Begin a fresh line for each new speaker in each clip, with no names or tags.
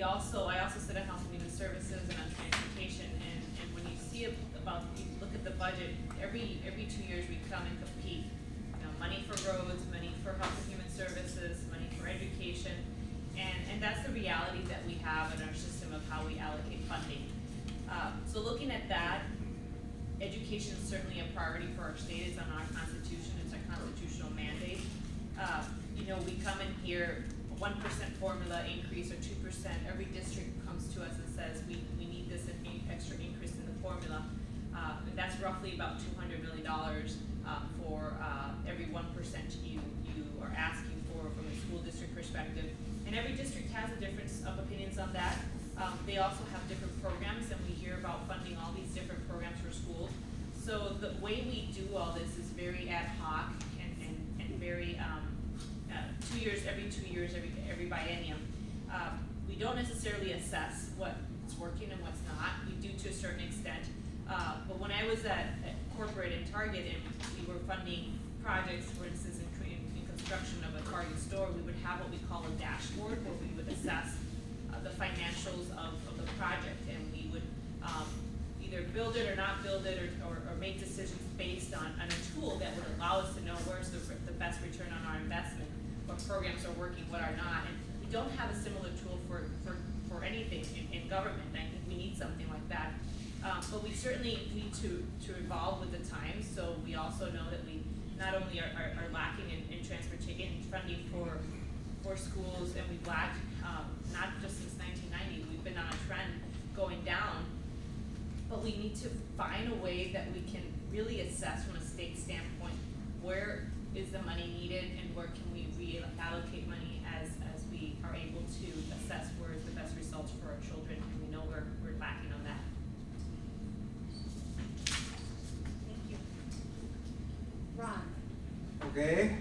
I also sit on Health and Human Services and on transportation, and when you see you look at the budget, every 2 years we come and compete. You know, money for roads, money for Health and Human Services, money for education, and that's the reality that we have in our system of how we allocate funding. So looking at that, education is certainly a priority for our state. It's on our constitution. It's our constitutional mandate. You know, we come in here, a 1% formula increase or 2%. Every district comes to us and says we need this extra increase in the formula, and that's roughly about $200 million for every 1% you are asking for from a school district perspective. And every district has a difference of opinions on that. They also have different programs, and we hear about funding all these different programs for schools. So the way we do all this is very ad hoc and very every 2 years, every biennium. We don't necessarily assess what's working and what's not. We do to a certain extent. But when I was at corporate and Target and we were funding projects, for instance, in construction of a Target store, we would have what we call a dashboard where we would assess the financials of the project, and we would either build it or not build it or make decisions based on a tool that would allow us to know where's the best return on our investment, what programs are working, what are not. And we don't have a similar tool for anything in government, and I think we need something like that. But we certainly need to evolve with the times, so we also know that we not only are lacking in transportation funding for schools, and we've lacked not just since 1990, we've been on a trend going down, but we need to find a way that we can really assess from a state standpoint where is the money needed and where can we reallocate money as we are able to assess where is the best results for our children, and we know we're lacking on that. Thank you.
Ron.
Okay,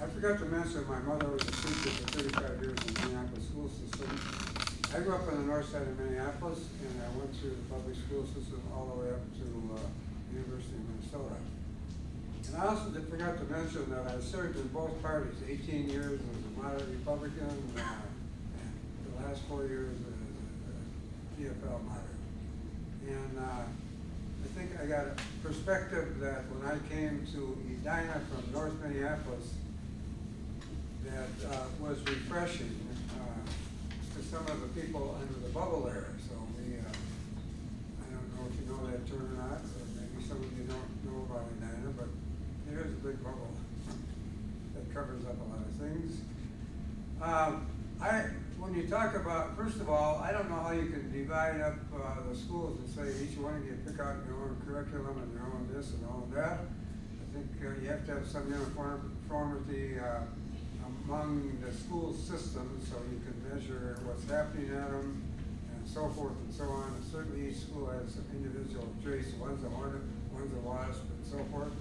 I forgot to mention my mother was a teacher for 35 years in the Minneapolis school system. I grew up on the north side of Minneapolis, and I went through the public school system all the way up to University of Minnesota. And I also forgot to mention that I served in both parties, 18 years as a moderate Republican, and the last 4 years as a DFL moderate. And I think I got a perspective that when I came to Edina from North Minneapolis that was refreshing to some of the people under the bubble era. So we, I don't know if you know that term or not, or maybe some of you don't know about Edina, but there is a big bubble that covers up a lot of things. When you talk about, first of all, I don't know how you can divide up the schools and say each one of you pick out your own curriculum and your own this and all that. I think you have to have some uniformity among the school systems so you can measure what's happening at them and so forth and so on. And certainly each school has some individual traits. One's a hornet, one's a wasp, and so forth.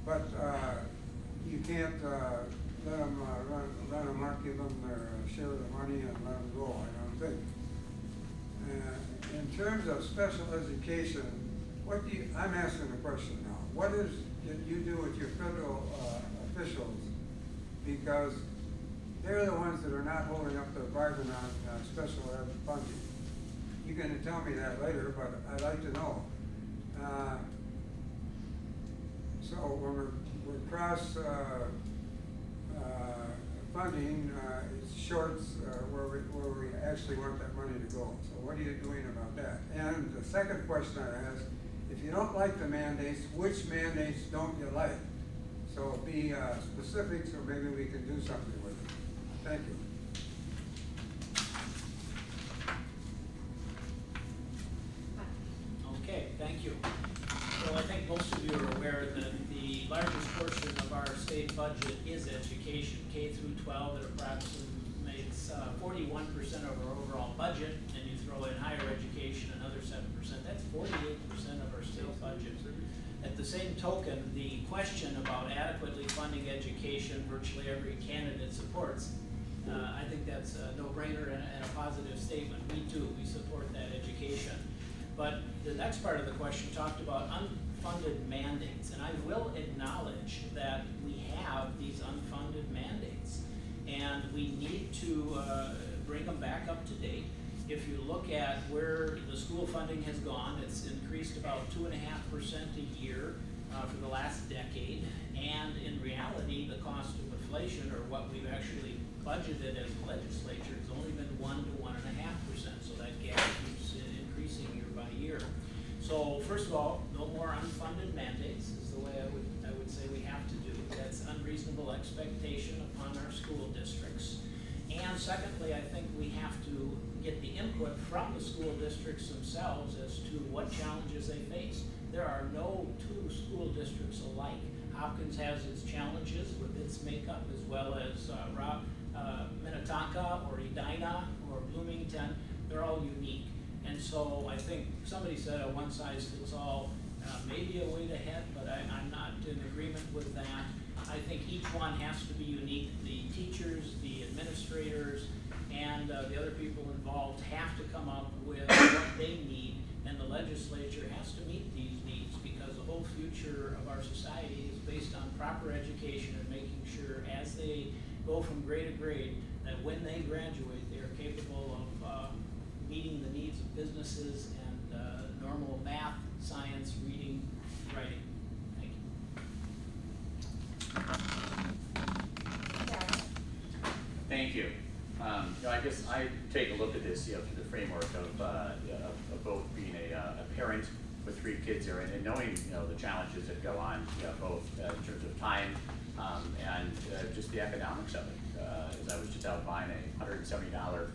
But you can't let them amok, give them their share of the money and let them go, I don't think. In terms of special education, I'm asking the question now, what is it you do with your federal officials? Because they're the ones that are not holding up their bargain on special ed funding. You can tell me that later, but I'd like to know. So when we're cross funding, it shorts where we actually want that money to go. So what are you doing about that? And the second question I ask, if you don't like the mandates, which mandates don't you like? So be specific so maybe we can do something with it. Thank you.
Okay, thank you. So I think most of you are aware that the largest portion of our state budget is education. K through 12, it approximates 41% of our overall budget, and you throw in higher education, another 7%. That's 48% of our state budget. At the same token, the question about adequately funding education, virtually every candidate supports. I think that's a no-brainer and a positive statement. We do, we support that education. But the next part of the question talked about unfunded mandates, and I will acknowledge that we have these unfunded mandates, and we need to bring them back up to date. If you look at where the school funding has gone, it's increased about 2.5% a year for the last decade. And in reality, the cost of inflation, or what we've actually budgeted as a legislature, has only been 1 to 1.5%. So that gap keeps increasing year by year. So first of all, no more unfunded mandates is the way I would say we have to do. That's unreasonable expectation upon our school districts. And secondly, I think we have to get the input from the school districts themselves as to what challenges they face. There are no two school districts alike. Hopkins has its challenges with its makeup, as well as Minnetonka or Edina or Bloomington. They're all unique. And so I think somebody said a one size fits all may be a way to head, but I'm not in agreement with that. I think each one has to be unique. The teachers, the administrators, and the other people involved have to come up with what they need, and the legislature has to meet these needs, because the whole future of our society is based on proper education and making sure as they go from grade to grade that when they graduate they are capable of meeting the needs of businesses and normal math, science, reading, writing. Thank you.
Thank you. I guess I take a look at this, through the framework of both being a parent with 3 kids here and knowing, the challenges that go on, both in terms of time and just the economics of it. As I was just out buying a $170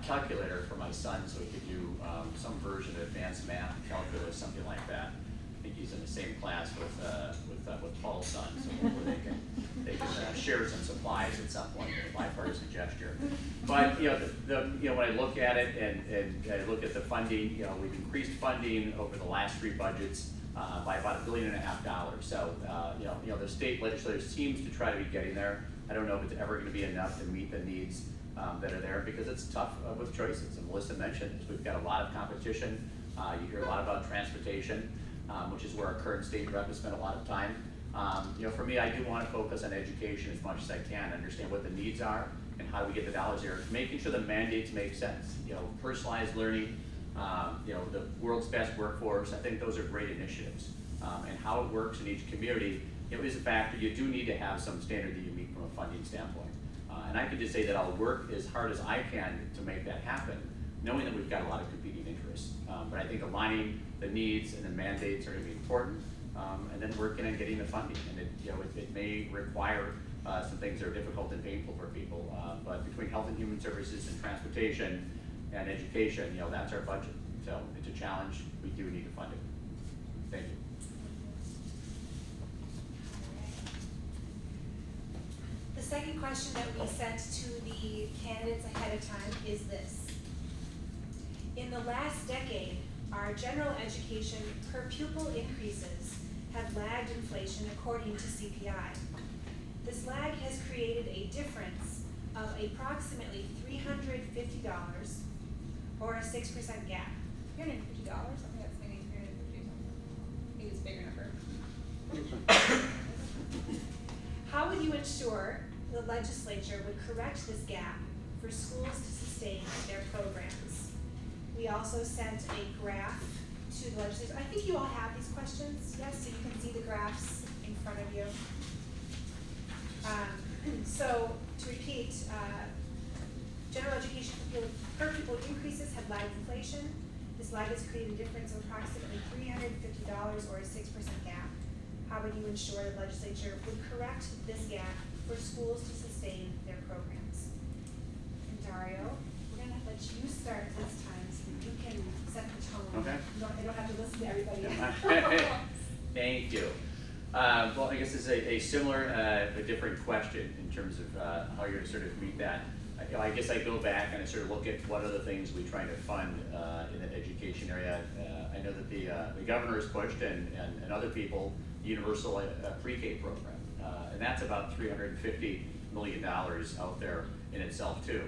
calculator for my son so he could do some version of advanced math, calculus, something like that. I think he's in the same class with Paul's son, so hopefully they can share some supplies at some point in a bipartisan gesture. But when I look at it and I look at the funding, we've increased funding over the last 3 budgets by about $1.5 billion. So the state legislature seems to try to be getting there. I don't know if it's ever going to be enough to meet the needs that are there, because it's tough with choices. And Melissa mentioned this. We've got a lot of competition. You hear a lot about transportation, which is where our current state rep has spent a lot of time. For me, I do want to focus on education as much as I can, understand what the needs are and how do we get the dollars there, making sure the mandates make sense. Personalized learning, the world's best workforce. I think those are great initiatives. And how it works in each community, is a factor. You do need to have some standard that you meet from a funding standpoint. And I can just say that I'll work as hard as I can to make that happen, knowing that we've got a lot of competing interests. But I think aligning the needs and the mandates are going to be important, and then working on getting the funding. And it may require some things that are difficult and painful for people. But between health and human services and transportation and education, that's our budget. So it's a challenge. We do need to fund it. Thank you.
The second question that we sent to the candidates ahead of time is this. In the last decade, our general education per pupil increases have lagged inflation according to CPI. This lag has created a difference of approximately $350 or a 6% gap.
$350? I think that's maybe 350 something. Maybe it's a bigger number.
How would you ensure the legislature would correct this gap for schools to sustain their programs? We also sent a graph to the legislature. I think you all have these questions, yes, so you can see the graphs in front of you. So to repeat, general education per pupil increases have lagged inflation. This lag has created a difference of approximately $350 or a 6% gap. How would you ensure the legislature would correct this gap for schools to sustain their programs? And Dario, we're going to let you start this time so that you can set the tone.
Okay.
You don't have to listen to everybody.
Thank you. Well, I guess it's a similar, a different question in terms of how you're going to sort of meet that. I guess I go back and I sort of look at what other things we try to fund in the education area. I know that the governor has pushed and other people, the universal pre-K program. And that's about $350 million out there in itself too.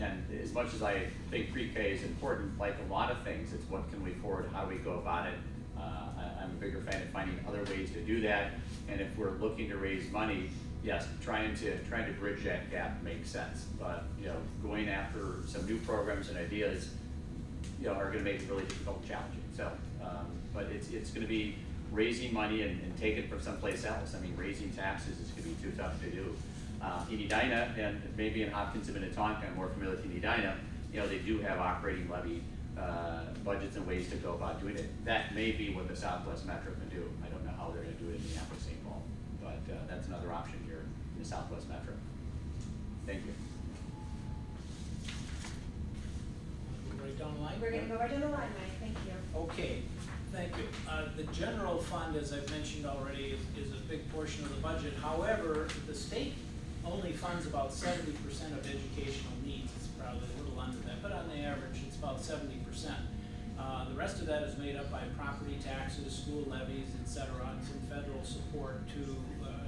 And as much as I think pre-K is important, like a lot of things, it's what can we afford, how do we go about it. I'm a bigger fan of finding other ways to do that. And if we're looking to raise money yes, trying to bridge that gap makes sense, but, going after some new programs and ideas, are gonna make it really difficult and challenging, so, but it's gonna be raising money and take it from someplace else. I mean, raising taxes is gonna be too tough to do. In Edina, and maybe in Hopkins and Minnetonka, I'm more familiar with Edina, they do have operating levy budgets and ways to go about doing it. That may be what the Southwest Metro can do. I don't know how they're gonna do it in Minneapolis, St. Paul, but that's another option here in the Southwest Metro. Thank you.
Right down the line?
We're gonna go right down the line, Mike, thank you.
Okay, thank you. The general fund, as I've mentioned already, is a big portion of the budget. However, the state only funds about 70% of educational needs. It's probably a little under that, but on the average, it's about 70%. The rest of that is made up by property taxes, school levies, et cetera, and some federal support to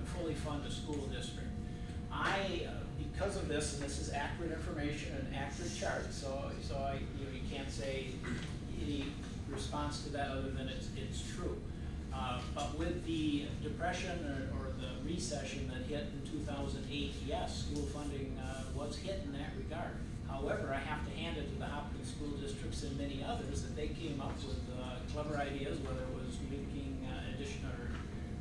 fully fund a school district. Because of this, and this is accurate information and accurate charts, so you can't say any response to that other than it's true. But with the depression or the recession that hit in 2008, yes, school funding was hit in that regard. However, I have to hand it to the Hopkins school districts and many others that they came up with clever ideas, whether it was making additional or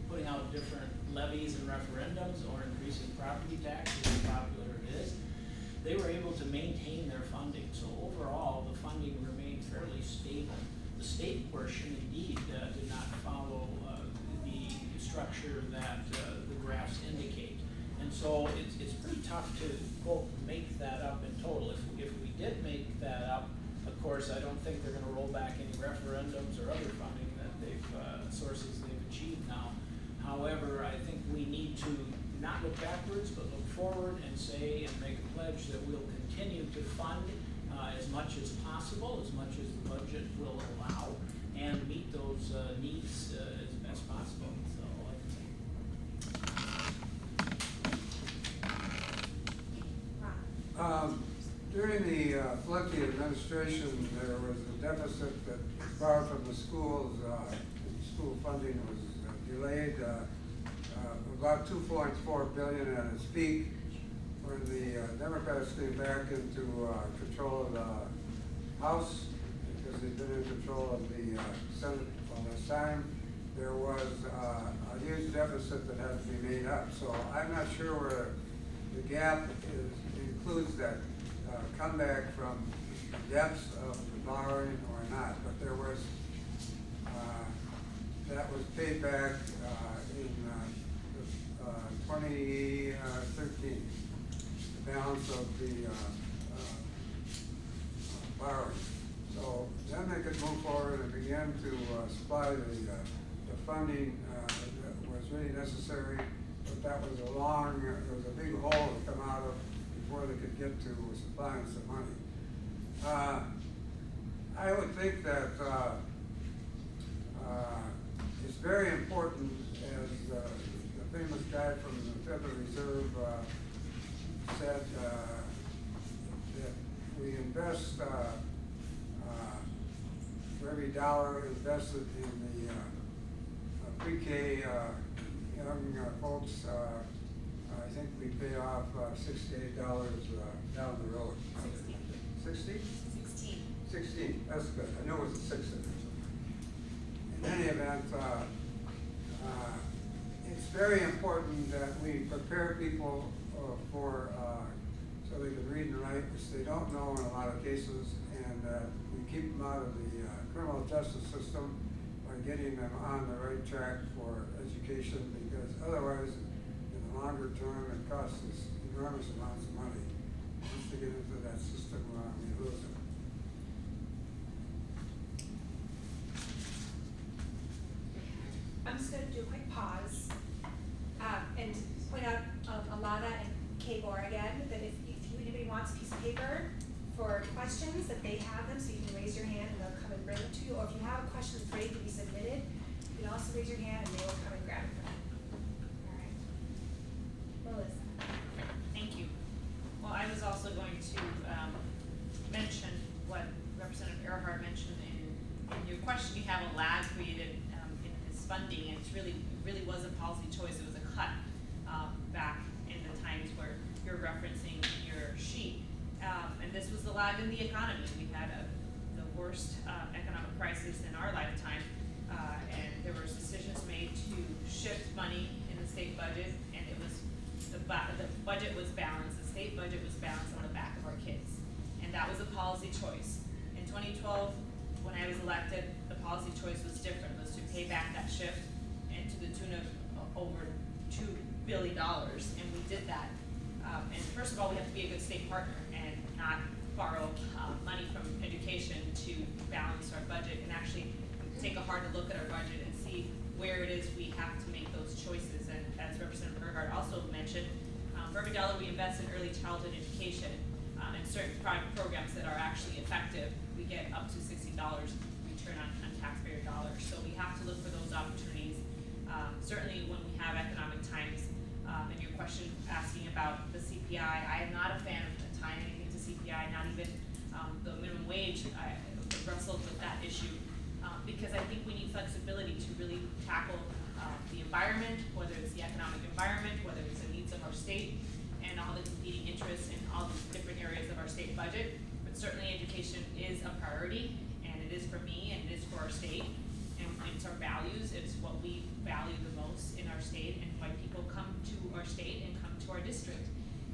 putting out different levies and referendums or increasing property taxes, how popular it is. They were able to maintain their funding. So overall, the funding remained fairly stable. The state portion indeed did not follow the structure that the graphs indicate. And so it's pretty tough to, quote, make that up in total. If we did make that up, of course, I don't think they're gonna roll back any referendums or other funding that sources they've achieved now. However, I think we need to not look backwards, but look forward and say and make a pledge that we'll continue to fund as much as possible, as much as the budget will allow, and meet those needs as best possible.
Ron?
During the Flunky administration, there was a deficit that was borrowed from the schools. School funding was delayed. About $2.4 billion at its peak. When the Democrats came back into control of the House, because they'd been in control of the Senate all this time, there was a huge deficit that had to be made up. So I'm not sure where the gap includes that comeback from the depths of the borrowing or not, but there was, that was paid back in 2013, the balance of the borrowing. So then they could move forward and begin to supply the funding that was really necessary, but that was there was a big hole to come out of before they could get to supplying some money. I would think that it's very important, as the famous guy from the Federal Reserve said, that we invest for every dollar invested in the pre-K young folks, I think we pay off $68 down the road. 60?
16.
16, that's good. I know it was a 6 in there. In any event, it's very important that we prepare people for, so they can read and write, which they don't know in a lot of cases, and we keep them out of the criminal justice system by getting them on the right track for education, because otherwise, in the longer term, it costs us enormous amounts of money. Once they get into that system, we lose them.
I'm just gonna do a quick pause, and point out Alana and Kbor again, that if anybody wants a piece of paper for questions, that they have them, so you can raise your hand and they'll come and bring them to you, or if you have a question that's ready to be submitted, you can also raise your hand and they will come and grab it from you. All right. Melissa?
Thank you. Well, I was also going to mention what Representative Earhart mentioned in your question. You have a LAC created in his funding, and it really was a policy choice. It was a cut back in the times where you're referencing in your sheet. And this was the lag in the economy. We had the worst economic crisis in our lifetime, and there was decisions made to shift money in the state budget, and it was the budget was balanced. The state budget was balanced on the back of our kids, and that was a policy choice. In 2012, when I was elected, the policy choice was different. It was to pay back that shift, and to the tune of over $2 billion, and we did that. And first of all, we have to be a good state partner and not borrow money from education to balance our budget, and actually take a harder look at our budget and see where it is we have to make those choices. And as Representative Burghardt also mentioned, for every dollar we invest in early childhood education and certain programs that are actually effective, we get up to $60 return on taxpayer dollars. So we have to look for those opportunities. Certainly when we have economic times, and your question asking about the CPI, I am not a fan of tying anything to CPI, not even the minimum wage. I wrestled with that issue because I think we need flexibility to really tackle the environment, whether it's the economic environment, whether it's the needs of our state, and all the competing interests in all the different areas of our state budget. But certainly education is a priority, and it is for me, and it is for our state, and it's our values. It's what we value the most in our state, and why people come to our state and come to our district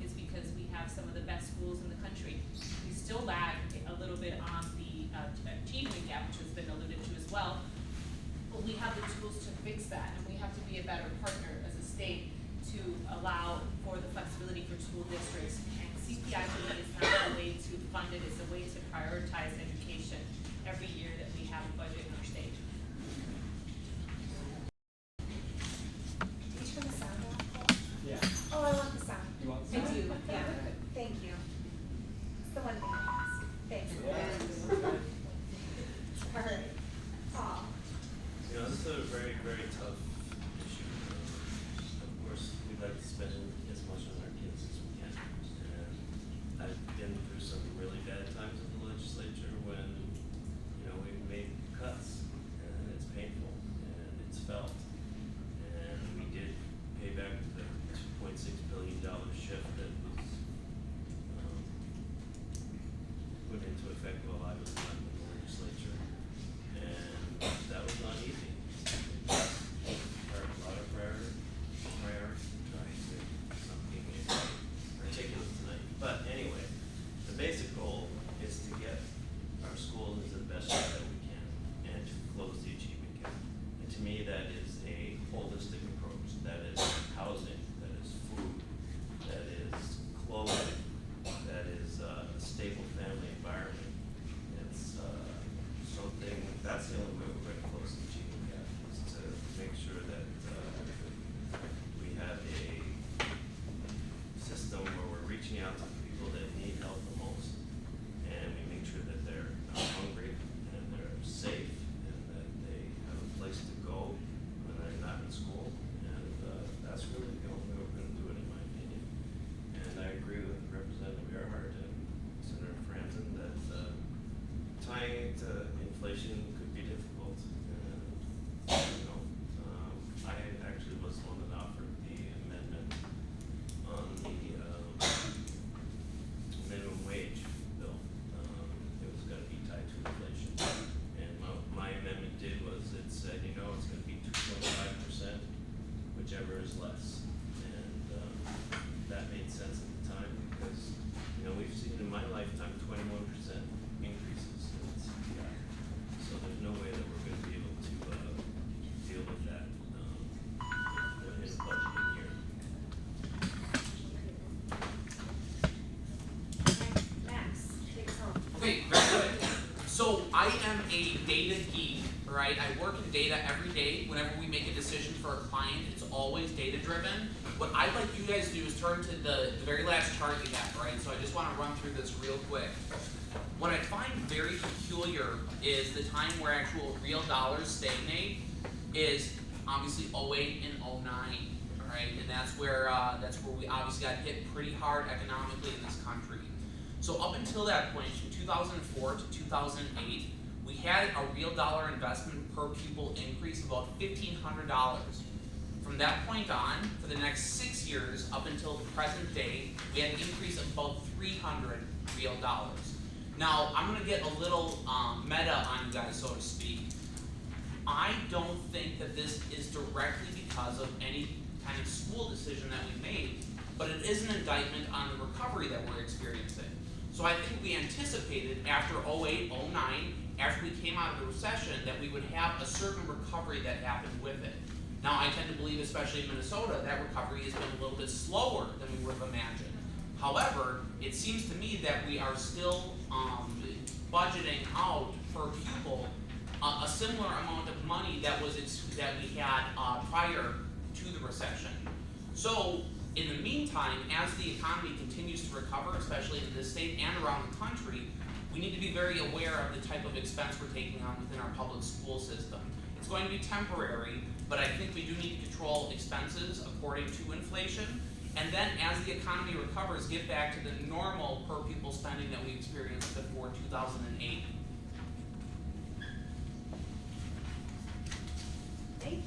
is because we have some of the best schools in the country. We still lag a little bit on the achievement gap, which has been alluded to as well, but we have the tools to fix that, and we have to be a better partner as a state to allow for the flexibility for school districts. And CPI to me is not a way to fund it, it's a way to prioritize education every year that we have a budget in our state.
Did you turn the sound off, Cole?
Yeah.
Oh, I want the sound.
You want
I do, yeah.
Thank you. It's the one thing I asked. Thanks. All right. Paul.
You know, this is a very, very tough issue. Of course, we'd like to spend as much on our kids as we can. And I've been through some really bad times in the legislature when, you know, we've made cuts, and it's painful, and it's felt. And we did pay back the $2.6 billion shift that was put into effect while I was not in the legislature. And that was not easy. It required a lot of priority. Trying to not being articulate tonight. But anyway, the basic goal is to get our schools into the best shape that we can and to close the achievement gap. And to me, that is a holistic approach. That is housing, that is food, that is clothing, that is a stable family environment. It's something, that's the only way we're going to close the achievement gap, is to make sure that we have a system where we're reaching out to the people that need help the most, and we make sure that they're not hungry, and they're safe, and that they have a place to go when they're not in school, and that's really the only way we're going to do it, in my opinion. And I agree with Representative Earhart and Senator Franzen that tying it to inflation could be difficult. You know, I actually was the one that offered the amendment on the minimum wage bill. It was going to be tied to inflation, and my amendment was it said, you know, it's going to be 2.5%, whichever is less, and that made sense at the time because, you know, we've seen in my lifetime 21% increases in CPI, so there's no way that we're going to be able to deal with that in a budgeting year.
Max, take us home.
Okay, very good. So I am a data geek, right? I work in data every day. Whenever we make a decision for a client, it's always data driven. What I'd like you guys to do is turn to the very last chart we have, right? So I just want to run through this real quick. What I find very peculiar is the time where actual real dollars stagnate is obviously 08 and 09, right? And that's where we obviously got hit pretty hard economically in this country. So up until that point, from 2004 to 2008, we had a real dollar investment per pupil increase of about $1,500. From From that point on, for the next 6 years, up until the present day, we had an increase of about 300 real dollars. Now, I'm gonna get a little meta on you guys, so to speak. I don't think that this is directly because of any kind of school decision that we made, but it is an indictment on the recovery that we're experiencing. So I think we anticipated after 08, 09, after we came out of the recession, that we would have a certain recovery that happened with it. Now, I tend to believe, especially in Minnesota, that recovery has been a little bit slower than we would have imagined. However, it seems to me that we are still budgeting out per pupil a similar amount of money that we had prior to the recession. So, in the meantime, as the economy continues to recover, especially in this state and around the country, we need to be very aware of the type of expense we're taking on within our public school system. It's going to be temporary, but I think we do need to control expenses according to inflation. And then as the economy recovers, get back to the normal per pupil spending that we experienced before 2008.
Thank you.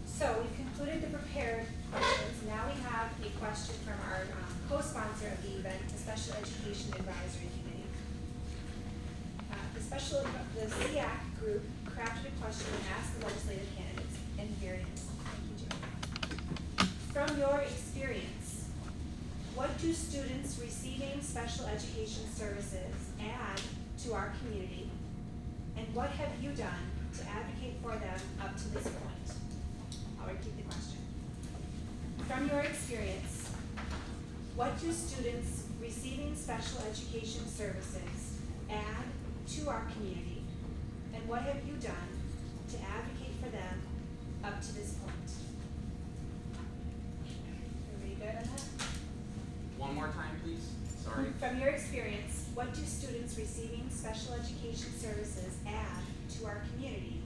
So we've concluded the prepared questions. Now we have a question from our co-sponsor of the event, the Special Education Advisory Committee. The LAC group crafted a question and asked the legislative candidates, and here it is. Thank you, Jim. From your experience, what do students receiving special education services add to our community, and what have you done to advocate for them up to this point? I'll repeat the question. From your experience, what do students receiving special education services add to our community, and what have you done to advocate for them up to this point? Everybody good on that?
One more time, please. Sorry.
From your experience, what do students receiving special education services add to our community,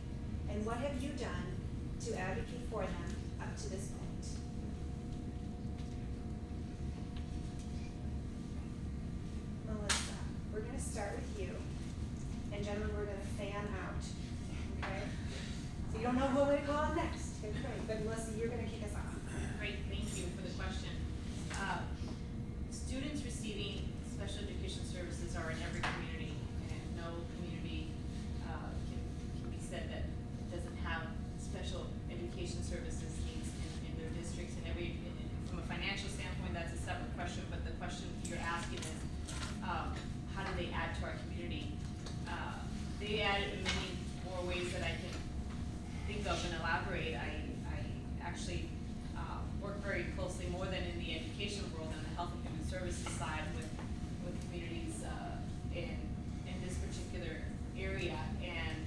and what have you done to advocate for them up to this point? Melissa, we're gonna start with you, and gentlemen, we're gonna fan out, okay? So you don't know who I'm gonna call on next, okay, but Melissa, you're gonna kick us off.
Great, thank you for the question. Students receiving special education services are in every community, and no community can be said that doesn't have special education services needs in their districts. And from a financial standpoint, that's a separate question, but the question you're asking is, how do they add to our community? They add in many more ways that I can think of and elaborate. I actually work very closely, more than in the education world, in the health and human services side with communities in this particular area, and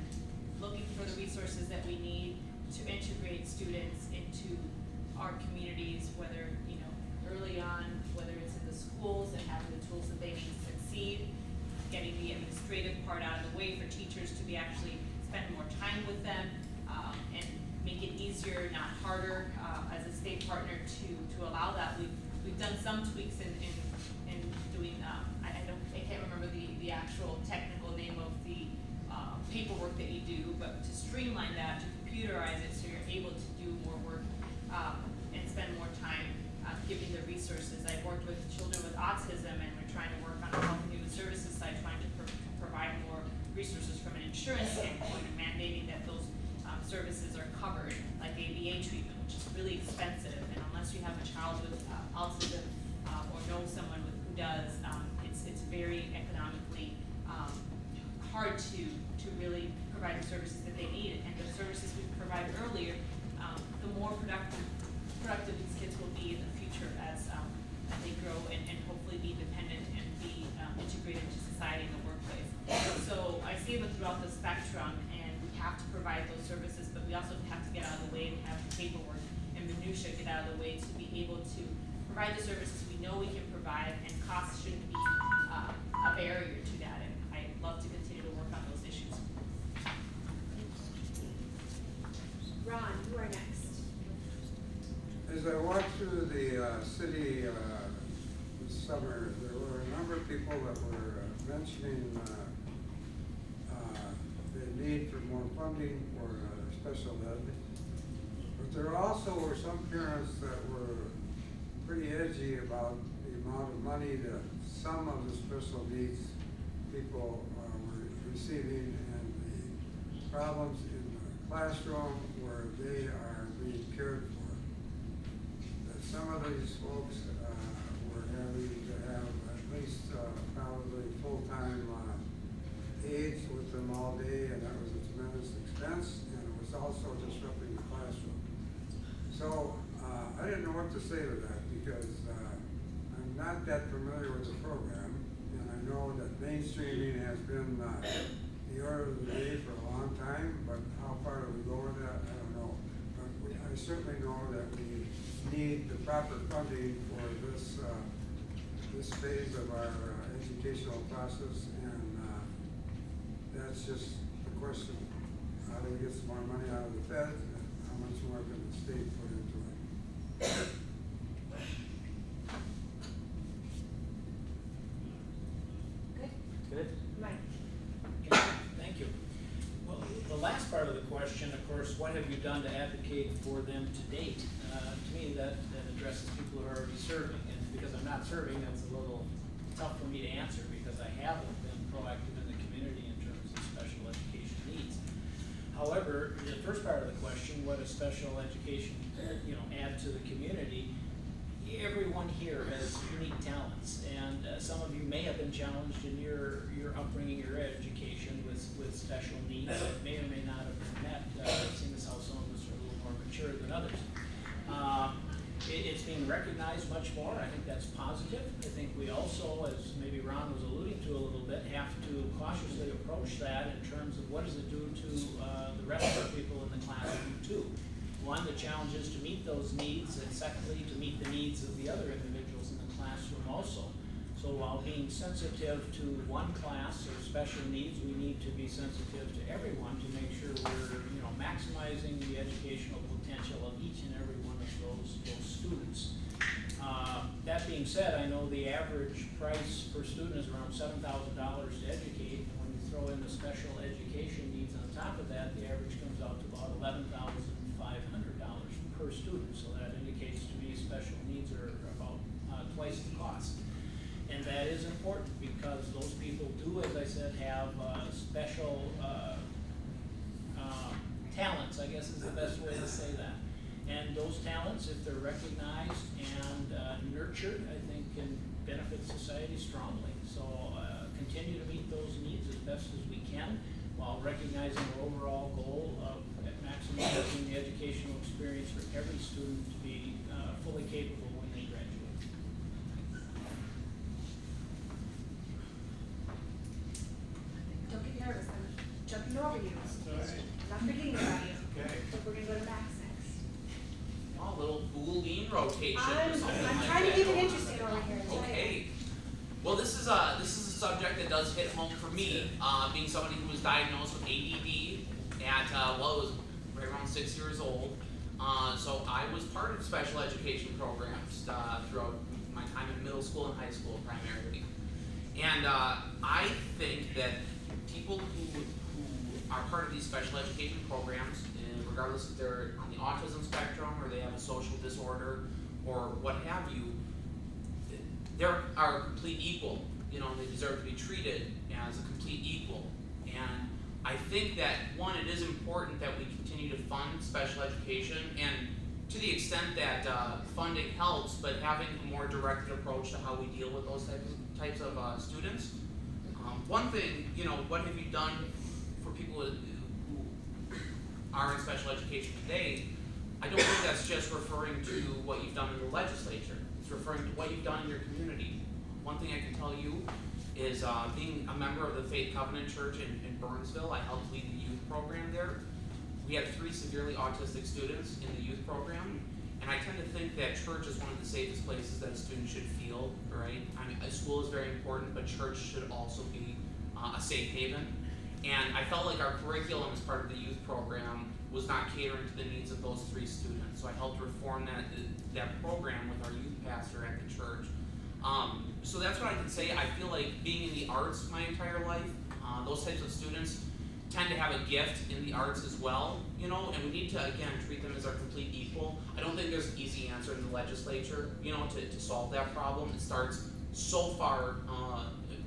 looking for the resources that we need to integrate students into our communities, whether, early on, whether it's in the schools and having the tools that they need to succeed, getting the administrative part out of the way for teachers to be actually spend more time with them, and make it easier, not harder, as a state partner to allow that. We've done some tweaks in doing, I can't remember the actual technical name of the paperwork that you do, but to streamline that, to computerize it, so you're able to do more work and spend more time giving the resources. I've worked with children with autism, and we're trying to work on the health and human services side, trying to provide more resources from an insurance standpoint, and mandating that those services are covered, like ABA treatment, which is really expensive, and unless you have a child with autism or know someone who does, it's very economically hard to really provide the services that they need. And the services we provided earlier, the more productive these kids will be in the future as they grow and hopefully be independent and be integrated into society and the workplace. So I see them throughout the spectrum, and we have to provide those services, but we also have to get out of the way and have the paperwork and minutia get out of the way to be able to provide the services we know we can provide, and cost shouldn't be a barrier to that. And I'd love to continue to work on those issues.
Ron, you are next.
As I walked through the city this summer, there were a number of people that were mentioning the need for more funding for special ed. But there are also were some parents that were pretty edgy about the amount of money that some of the special needs people were receiving, and the problems in the classroom where they are being cared for. That some of these folks were having to have at least probably full-time aides with them all day, and that was a tremendous expense, and it was also disrupting the classroom. So I didn't know what to say to that, because I'm not that familiar with the program, and I know that mainstreaming has been the order of the day for a long time, but how far do we go with that, I don't know. But I certainly know that we need the proper funding for this phase of our educational process, and that's just the question. How do we get some more money out of the feds, and how much more can the state put into it?
Good,
Good.
Mike?
Okay, thank you. Well, the last part of the question, of course, what have you done to advocate for them to date? To me, that addresses people who are already serving, and because I'm not serving, that's a little tough for me to answer, because I haven't been proactive in the community in terms of special education needs. However, the first part of the question, what does special education, add to the community? Everyone here has unique talents, and some of you may have been challenged in your upbringing, your education with special needs that may or may not have been met, seeing as how some of us are a little more mature than others. It's being recognized much more. I think that's positive. I think we also, as maybe Ron was alluding to a little bit, have to cautiously approach that in terms of what does it do to the rest of the people in the classroom too. One, the challenge is to meet those needs, and secondly, to meet the needs of the other individuals in the classroom also. So while being sensitive to one class or special needs, we need to be sensitive to everyone to make sure we're, maximizing the educational potential of each and every one of those students. That being said, I know the average price per student is around $7,000 to educate, and when you throw in the special education needs on top of that, the average comes out to about $11,500 per student. So that indicates to me special needs are about twice the cost. And that is important, because those people do, as I said, have special talents, I guess is the best way to say that. And those talents, if they're recognized and nurtured, I think can benefit society strongly. So continue to meet those needs as best as we can, while recognizing our overall goal of maximizing the educational experience for every student to be fully capable when they graduate.
Don't get nervous, I'm jumping over you. I'm not forgetting about you.
Okay.
But we're gonna go to Max next.
A little Boolean rotation or something
I'm
like
trying to
that
keep it
going on
interesting
there.
over here.
Okay. Well, this is a subject that does hit home for me, being somebody who was diagnosed with ADD at it was right around 6 years old. So I was part of special education programs throughout my time in middle school and high school primarily. And I think that people who are part of these special education programs, and regardless if they're on the autism spectrum or they have a social disorder or what have you, they are complete equal. They deserve to be treated as a complete equal. And I think that, one, it is important that we continue to fund special education, and to the extent that funding helps, but having a more directed approach to how we deal with those types of students. One thing, what have you done for people who are in special education today? I don't think that's just referring to what you've done in the legislature. It's referring to what you've done in your community. One thing I can tell you is being a member of the Faith Covenant Church in Burnsville, I helped lead the youth program there. We had 3 severely autistic students in the youth program, and I tend to think that church is one of the safest places that a student should feel, right? I mean, school is very important, but church should also be a safe haven. And I felt like our curriculum as part of the youth program was not catering to the needs of those 3 students. So I helped reform that program with our youth pastor at the church. So that's what I can say. I feel like being in the arts my entire life, those types of students tend to have a gift in the arts as well, and we need to, again, treat them as our complete equal. there's an easy answer in the legislature, you know, to solve that problem. It starts so far,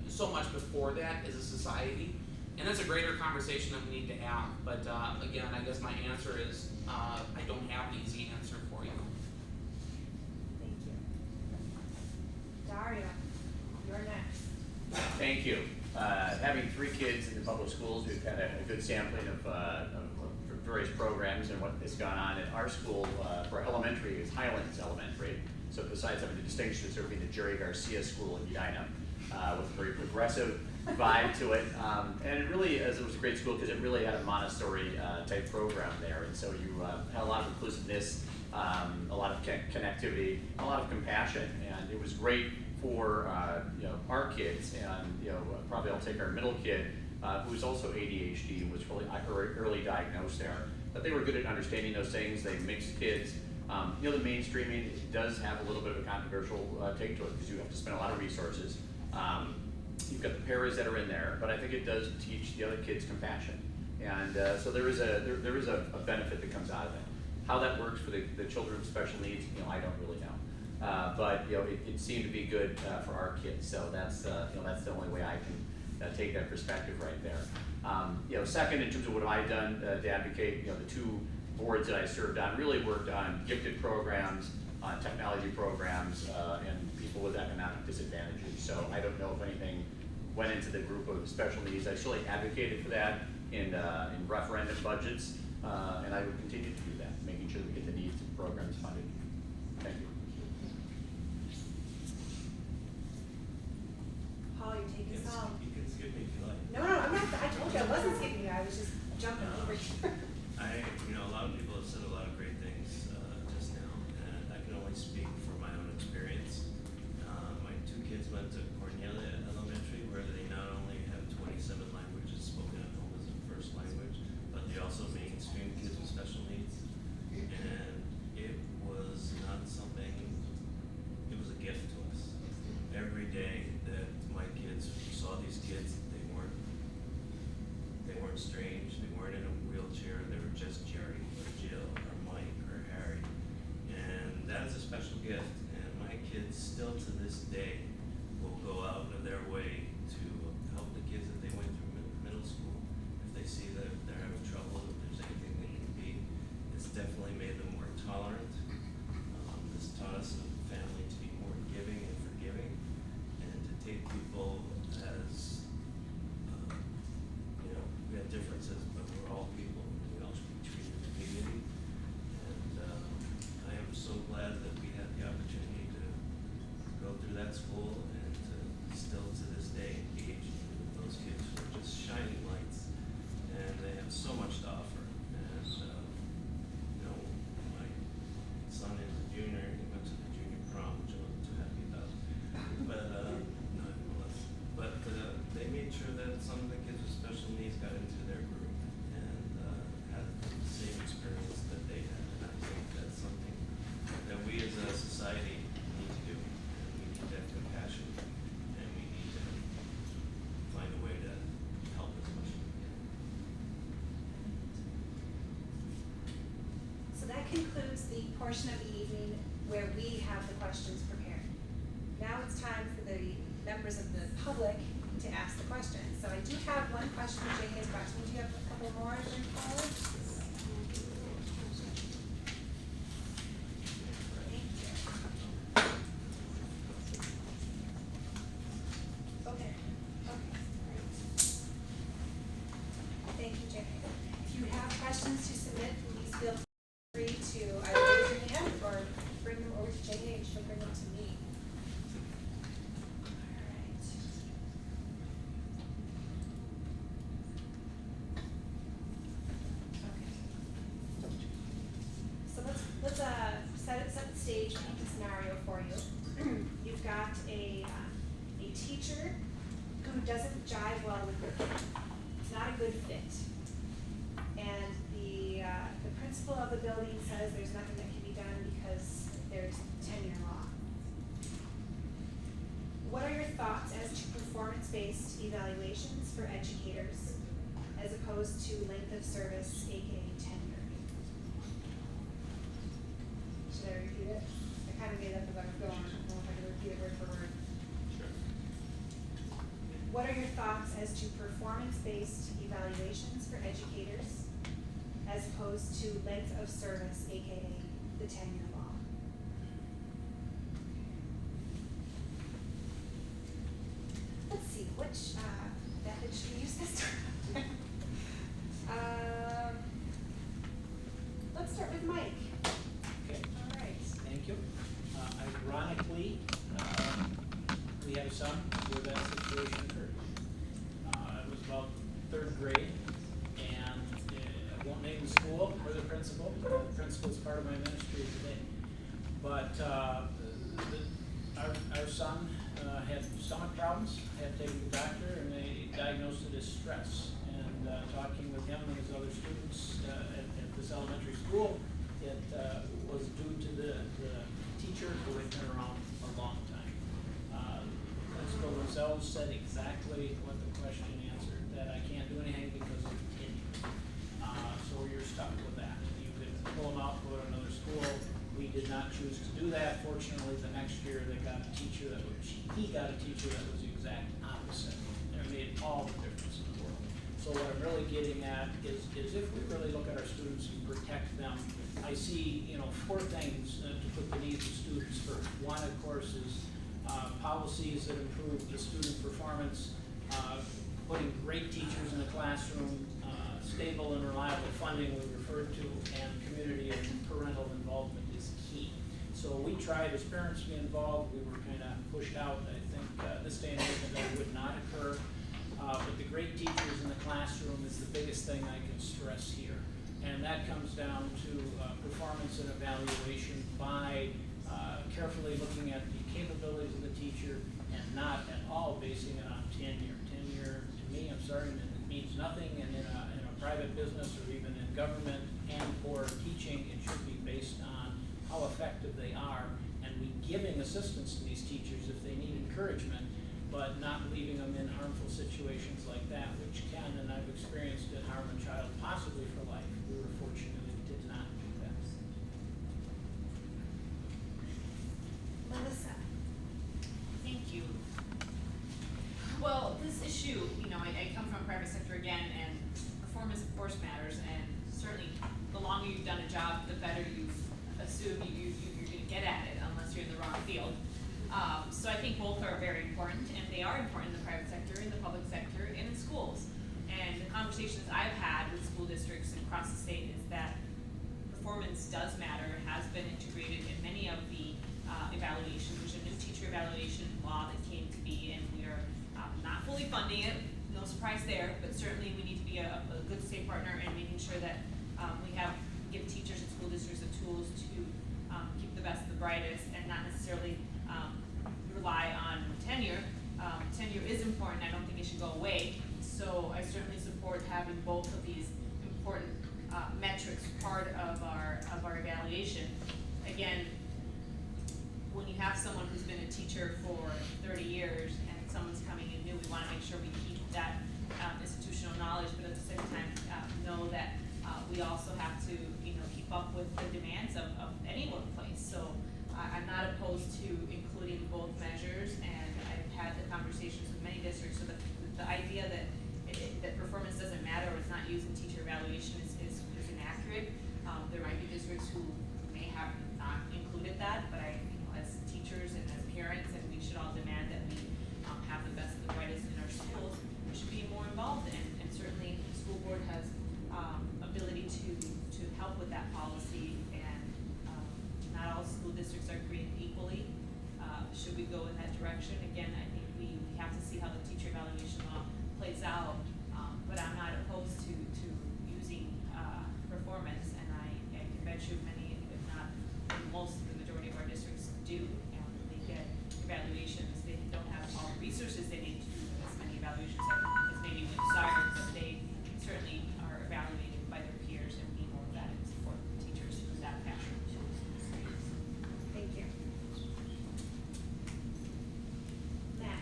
so much before that as a society. And that's a greater conversation that we need to have. But again, I guess my answer is, I don't have an easy answer for you.
Thank you. Dario, you're next.
Thank you. Having 3 kids in the public schools, we've had a good sampling of various programs and what has gone on at our school. For elementary, is Highlands Elementary. So besides having the distinction of serving the Jerry Garcia School in Edina, with a very progressive vibe to it. And it really, as it was a great school because it really had a Montessori type program there. And so you had a lot of inclusiveness, a lot of connectivity, a lot of compassion. And it was great for our kids. And probably I'll take our middle kid, who's also ADHD and was really early diagnosed there. But they were good at understanding those things. They mixed kids. The mainstreaming does have a little bit of a controversial take to it because you have to spend a lot of resources. You've got the paras that are in there, but I think it does teach the other kids compassion. And so there is a benefit that comes out of it. How that works for the children with special needs, I don't really know. But it seemed to be good for our kids. So that's that's the only way I can take that perspective right there. Second, in terms of what I've done to advocate, the 2 boards that I served on really worked on gifted programs, on technology programs, and people with economic disadvantages. So I don't know if anything went into the group of special needs. I surely advocated for that in referendum budgets, and I would continue to do that, making sure that we get the needs and programs funded. Thank you.
Paul, you're taking us home.
You can skip me if you like.
No, I'm not, I told you I wasn't skipping you, I was just jumping over here.
A lot of people have said a lot of great things just now, and I can only speak from my own experience. My 2 kids went to Cornelia Elementary, where they not only have 27 languages spoken at home as a first language, but they also mainstream kids with special needs. And it was not something, it was a gift to us. Every day that my kids saw these kids, they weren't strange, they weren't in a wheelchair, they were just Jerry or Jill or Mike or Harry. And that is a special gift, and my kids still to this day will go out of their way to help the kids that they went through middle school. If they see that they're having trouble, if there's anything they can be, it's definitely made them more tolerant. This taught us as a family to be more giving and forgiving, and to take people as we have differences, but we're all people, and we all should be treated with dignity. And I am so glad that we had the opportunity to go through that school and to still to this day engage with those kids who are just shining lights, and they have so much to offer. And my son is a junior, he went to the junior prom, which I wasn't too happy about. But no, it was. But they made sure that some of the kids with special needs got into their group and had the same experience that they had. And I think that's something that we as a society need to do. And we need to have compassion, and we need to find a way to help as much as we can.
So that concludes the portion of the evening where we have the questions prepared. Now it's time for the members of the public to ask the questions. So I do have one question Jay has brought to me. Do you have a couple more, Paula? Okay. Thank you, Jay. If you have questions to submit, please feel free to either raise your hand or bring them over to Jay and she'll bring them to me. Set the stage, paint the scenario for you. You've got a teacher who doesn't jive well with your kid. It's not a good fit. And the principal of the building says there's nothing that can be done because there's tenure law. What are your thoughts as to performance-based evaluations for educators as opposed to length of service, aka tenure? Should I it is. I kind of made it up as I was going, I don't know if I can repeat it word for word.
Sure.
What are your thoughts as to performance-based evaluations for educators as opposed to length of service, AKA the tenure law? Let's see, which, method should we use this time? Let's start with Mike.
Okay,
All right.
thank you. Ironically, we had a son where that situation occurred. It was about third grade, and I won't name the school or the principal. The principal is part of my ministry today. But our son had stomach problems, had to take him to the doctor, and they diagnosed it as stress. And talking with him and his other students at this elementary school, it was due to the teacher who had been around a long time. The principal themselves said exactly what the question answered, that I can't do anything because of tenure. So you're stuck with that. You could pull them out, go to another school. We did not choose to do that. Fortunately, the next year he got a teacher that was the exact opposite. And it made all the difference in the world. So what I'm really getting at is if we really look at our students and protect them, I see, four things to put the needs of students first. One, of course, is policies that improve the student performance, putting great teachers in the classroom, stable and reliable funding we referred to, and community and parental involvement is key. So we tried, as parents to be involved, we were kind of pushed out. I think this day and age that would not occur. But the great teachers in the classroom is the biggest thing I can stress here. And that comes down to performance and evaluation by carefully looking at the capabilities of the teacher and not at all basing it on tenure. Tenure, to me, I'm sorry, it means nothing, and in a private business or even in government and or teaching, it should be based on how effective they are and we giving assistance to these teachers if they need encouragement, but not leaving them in harmful situations like that, which can, and I've experienced it, harm a child possibly for life. We were fortunate it did not do that.
Melissa.
Thank you. Well, this issue, I come from private sector again, and performance of course matters, and certainly the longer you've done a job, the better you assume you're gonna get at it, unless you're in the wrong field. So I think both are very important, and they are important in the private sector, in the public sector, and in schools. And the conversations I've had with school districts across the state is that performance does matter, has been integrated in many of the evaluations. There's a new teacher evaluation law that came to be, and we are not fully funding it, no surprise there, but certainly we need to be a good state partner in making sure that we give teachers and school districts the tools to keep the best of the brightest and not necessarily rely on tenure. Tenure is important, I don't think it should go away, so I certainly support having both of these important metrics part of our evaluation. Again, when you have someone who's been a teacher for 30 years and someone's coming in new, we want to make sure we keep that institutional knowledge, but at the same time know that we also have to keep up with the demands of any workplace. So I'm not opposed to including both measures, and I've had the conversations with many districts, so the idea that performance doesn't matter or it's not used in teacher evaluation is inaccurate. There might be districts who may have not included that, but as teachers and as parents, and we should all demand that we have the best and the brightest in our schools, we should be more involved, and certainly the school board has ability to help with that policy, and not all school districts are created equally. Should we go in that direction? Again, I think we have to see how the teacher evaluation law plays out, but I'm not opposed to using performance, and I can bet you many, if not most, the majority of our districts do, and they get evaluations. They don't have all the resources they need to do as many evaluations as maybe we desire, but they certainly are evaluated by their peers, and we need more of that and support teachers with that passion.
Thank you. Max.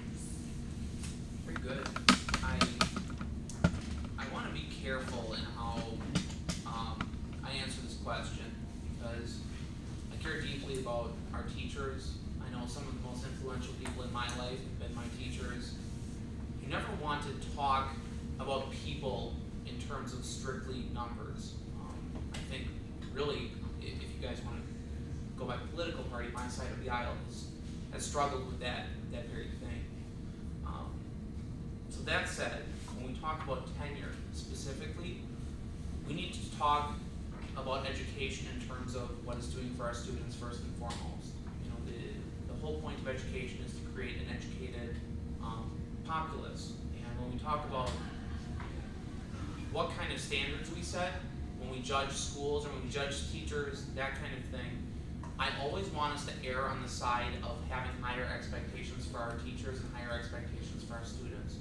Very good. I want to be careful in how I answer this question, because I care deeply especially about our teachers. I know some of the most influential people in my life have been my teachers. You never want to talk about people in terms of strictly numbers. I think really, if you guys want to go by political party, my side of the aisle has struggled with that very thing. So that said, when we talk about tenure specifically, we need to talk about education in terms of what it's doing for our students first and foremost. You know, the whole point of education is to create an educated populace. And when we talk about what kind of standards we set, when we judge schools or when we judge teachers, that kind of thing, I always want us to err on the side of having higher expectations for our teachers and higher expectations for our students.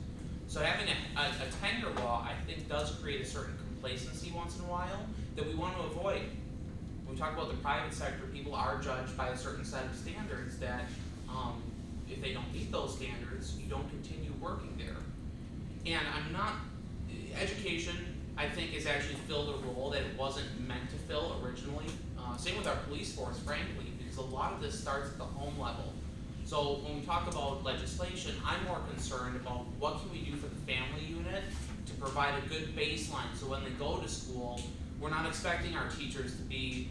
So having a tenure law, I think, does create a certain complacency once in a while that we want to avoid. When we talk about the private sector, people are judged by a certain set of standards that if they don't meet those standards, you don't continue working there. And education, I think, has actually filled a role that it wasn't meant to fill originally. Same with our police force, frankly, because a lot of this starts at the home level. So when we talk about legislation, I'm more concerned about what can we do for the family unit to provide a good baseline so when they go to school, we're not expecting our teachers to be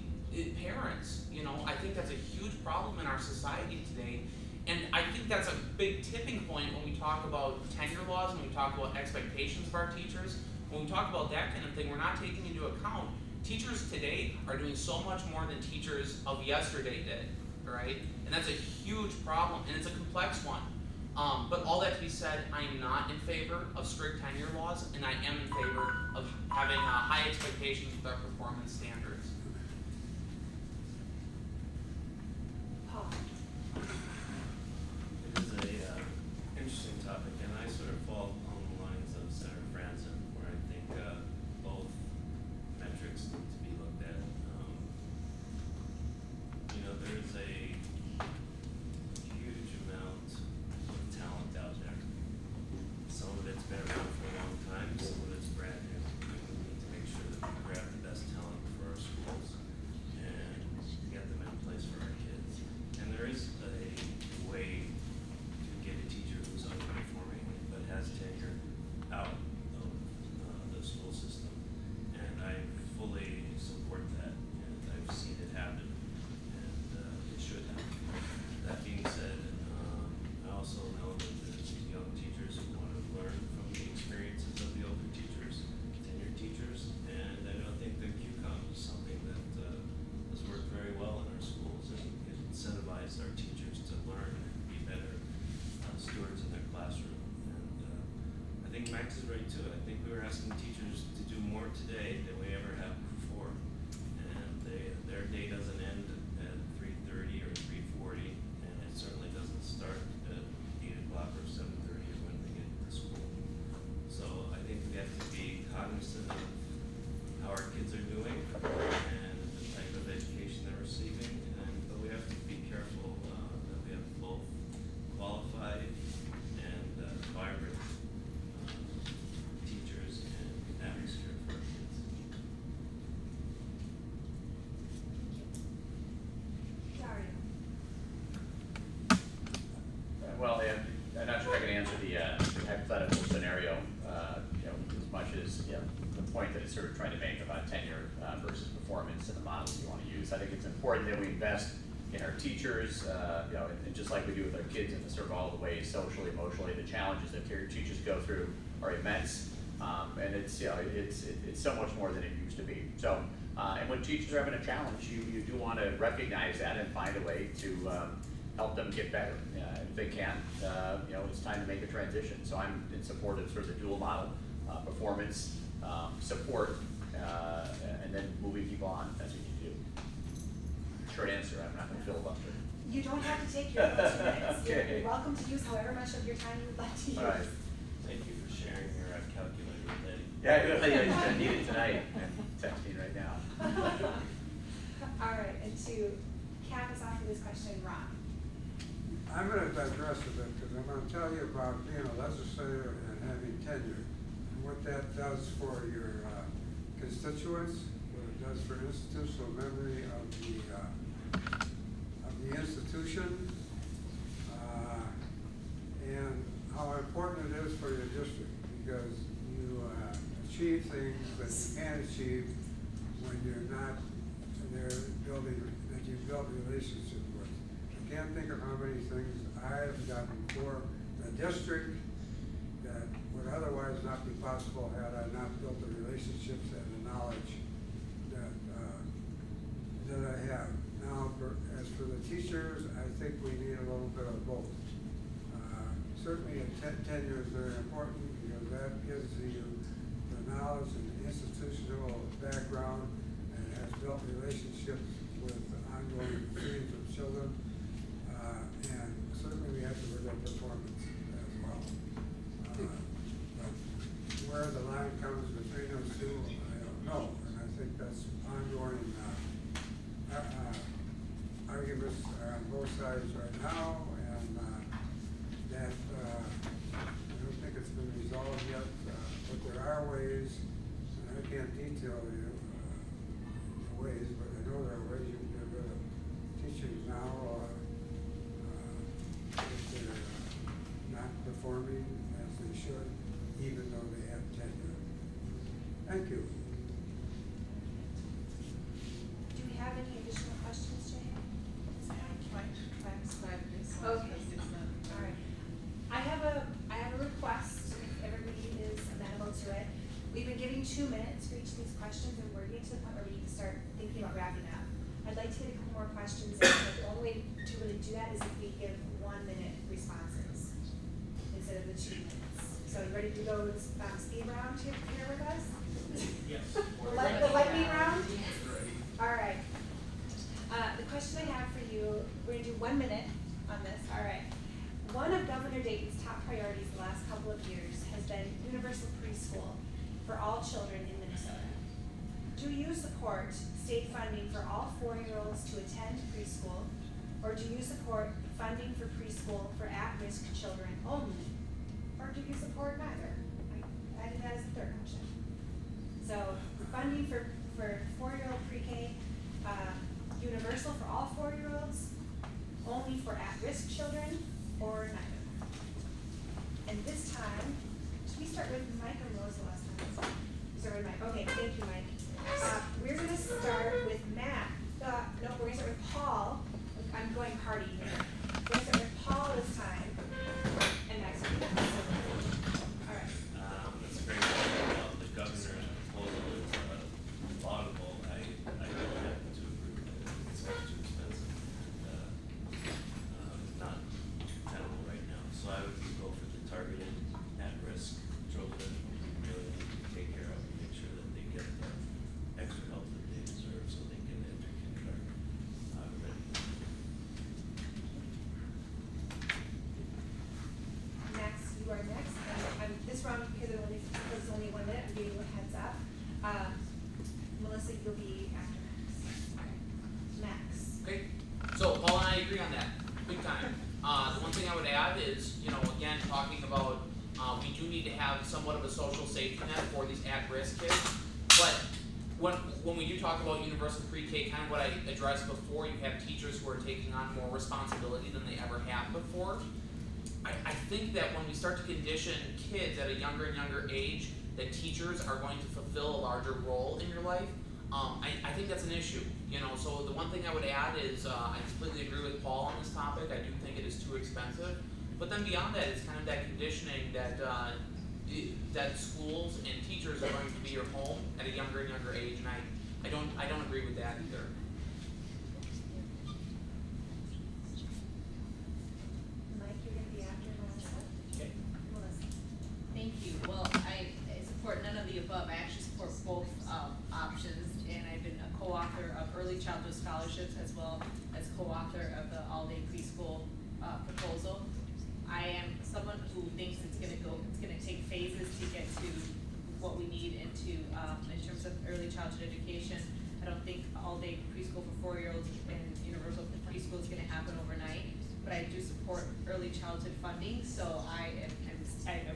parents. You know, I think that's a huge problem in our society today. And I think that's a big tipping point when we talk about tenure laws, when we talk about expectations of our teachers. When we talk about that kind of thing, we're not taking into account teachers today are doing so much more than teachers of yesterday did, right? And that's a huge problem, and it's a complex one. But all that to be said, I am not in favor of strict tenure laws, and I am in favor of having high expectations with our performance standards.
Paul.
It is a interesting topic, and I sort of fall along the lines of Senator Franzen, where I think both metrics need to be looked at. There's a huge amount of talent out there. Some of it's been around for a long time, some of it's brand new. We need to make sure that we grab the best talent for our schools and get them in place for our kids. And there is a way to get a teacher who's underperforming but has tenure out of the school system. And I fully support that, and I've seen it happen, and it should happen. That being said, I also know that there's young teachers who want to learn from the experiences of the older teachers, tenured teachers, and I don't think the QCOM is something that has worked very well in our schools, and it incentivized our teachers to learn and be better stewards in their classroom. And I think Max is right too. I think we were asking teachers to do more today than we ever have before, and their day doesn't end at 3:30 or 3:40, and it certainly doesn't start at 8 o'clock or 7:30 or when they get to school. So I think we have to be cognizant of how our kids are doing and the type of education they're receiving, but we have to be careful that we have both qualified and vibrant teachers and atmosphere for our kids.
Dario.
Well, I'm not sure if I can answer the hypothetical scenario, as much as, the point that it's sort of trying to make about tenure versus performance and the models you want to use. I think it's important that we invest in our teachers, and just like we do with our kids in the sort of all the ways, socially, emotionally, the challenges that teachers go through are immense, and it's so much more than it used to be. So, and when teachers are having a challenge, you do want to recognize that and find a way to help them get better. If they can, it's time to make a transition. So I'm in support of sort of the dual model, performance, support, and then moving people on. That's what you do. Short answer, I'm not going to filibuster.
You don't have to take your full 2 minutes.
Okay.
You're welcome to use however much of your time you would like to use.
All right.
Thank you for sharing your calculator with Eddie.
Yeah, you're going to need it tonight. I'm texting right now.
All right, and to cap us off for this question, Ron.
I'm gonna digress a bit, because I'm gonna tell you about being a legislator and having tenure, and what that does for your constituents, what it does for institutional memory of the relationship with. I can't think of how many things I've done for the district that would otherwise not be possible had I not built the relationships and the knowledge that, that I have. Now, as for the teachers, I think we need a little bit of both. Certainly tenure is very important because that gives you the knowledge and the institutional background and has built relationships with ongoing streams of children. And certainly we have to look at performance as well. But where the line comes between those two, I don't know. And I think that's ongoing arguments are on both sides right now, and that I don't think it's been resolved yet, but there are ways, and I can't detail the ways, but I know there are ways you can get rid of teachers now if they're not performing as they should, even though they have tenure. Thank you.
Do we have any additional questions, Jay? Okay. All right. I have a request, if everybody is amenable to it. We've been giving 2 minutes for each of these questions, and we're getting to the point where we need to start thinking about wrapping up. I'd like to get a couple more questions in, but the only way to really do that is if we give 1 minute responses instead of the 2 minutes. So you ready to go speed round here with us?
Yes.
The lightning round? All right. The question I have for you, we're gonna do 1 minute on this, all right. One of Governor Dayton's top priorities the last couple of years has been universal preschool for all children in Minnesota. Do you support state funding for all 4-year-olds to attend preschool, or do you support funding for preschool for at-risk children only, or do you support neither? I added that as a third option. So funding for 4-year-old pre-K, universal for all 4-year-olds, only for at-risk children, or neither. And this time, should we start with Mike or Melissa last time? Start with Mike. Okay, thank you, Mike. We're gonna start with Matt. No, we're gonna start with Paul. I'm going party here. We're gonna start with Paul this time, and Max. All right.
That's a great question. The governor's proposal is laudable. I don't happen to agree with it. It's much too expensive and not tenable right now. So I would go for the targeted at-risk children who really need to take care of and make sure that they get the extra help that they deserve so they can enter kindergarten ready.
Max, you are next. This round, because it's only 1 minute, I'm giving you a heads up. Melissa, you'll be after Max.
Okay, so Paul and I agree on that, big time. The one thing I would add is, again, talking about, we do need to have somewhat of a social safety net for these at-risk kids. But when we do talk about universal pre-K, kind of what I addressed before, you have teachers who are taking on more responsibility than they ever have before. I think that when we start to condition kids at a younger and younger age, that teachers are going to fulfill a larger role in your life, I think that's an issue. So the one thing I would add is I completely agree with Paul on this topic. I do think it is too expensive. But then beyond that, it's kind of that conditioning that that schools and teachers are going to be your home at a younger and younger age, and I don't agree with that either.
Mike, you're gonna be after Melissa.
Okay.
Melissa.
Thank you. Well, I support none of the above. I actually support both options, and I've been a co-author of early childhood scholarships as well as co-author of the all-day preschool proposal. I am someone who thinks it's gonna take phases to get to what we need into in terms of early childhood education. I don't think all-day preschool for 4-year-olds and universal preschool is gonna happen overnight, but I do support early childhood funding, so I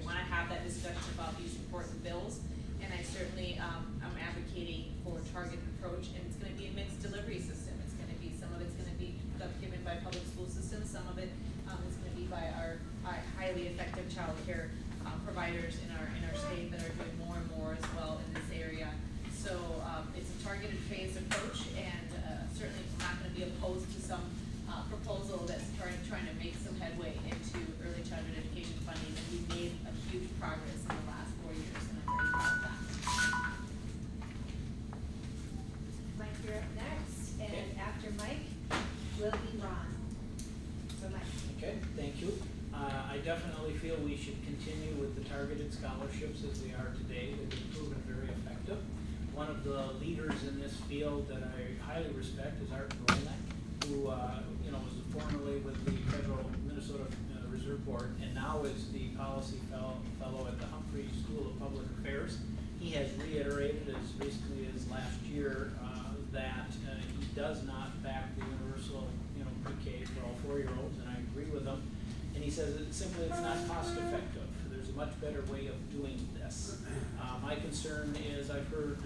wanna have that discussion about these important bills, and I certainly I'm advocating for a targeted approach, and it's gonna be a mixed delivery system. It's gonna be, some of it's gonna be given by public school systems, some of it is gonna be by our highly effective child care providers in our state that are doing more and more as well in this area. So it's a targeted phased approach, and certainly not gonna be opposed to some proposal that's trying to make some headway into early childhood education funding, and we've made a huge progress in the last 4 years, and I'm very proud of that.
Mike, you're up next, and
Okay.
after Mike will be Ron. So Mike.
Okay, thank you. I definitely feel we should continue with the targeted scholarships as they are today. They've been proven very effective. One of the leaders in this field that I highly respect is Art Brolnick, who, was formerly with the Federal Minnesota Reserve Board, and now is the policy fellow at the Humphrey School of Public Affairs. He has reiterated as recently as last year, that he does not back the universal, pre-K for all 4-year-olds, and I agree with him. And he says it's not cost effective. There's a much better way of doing this. My concern is, I've heard,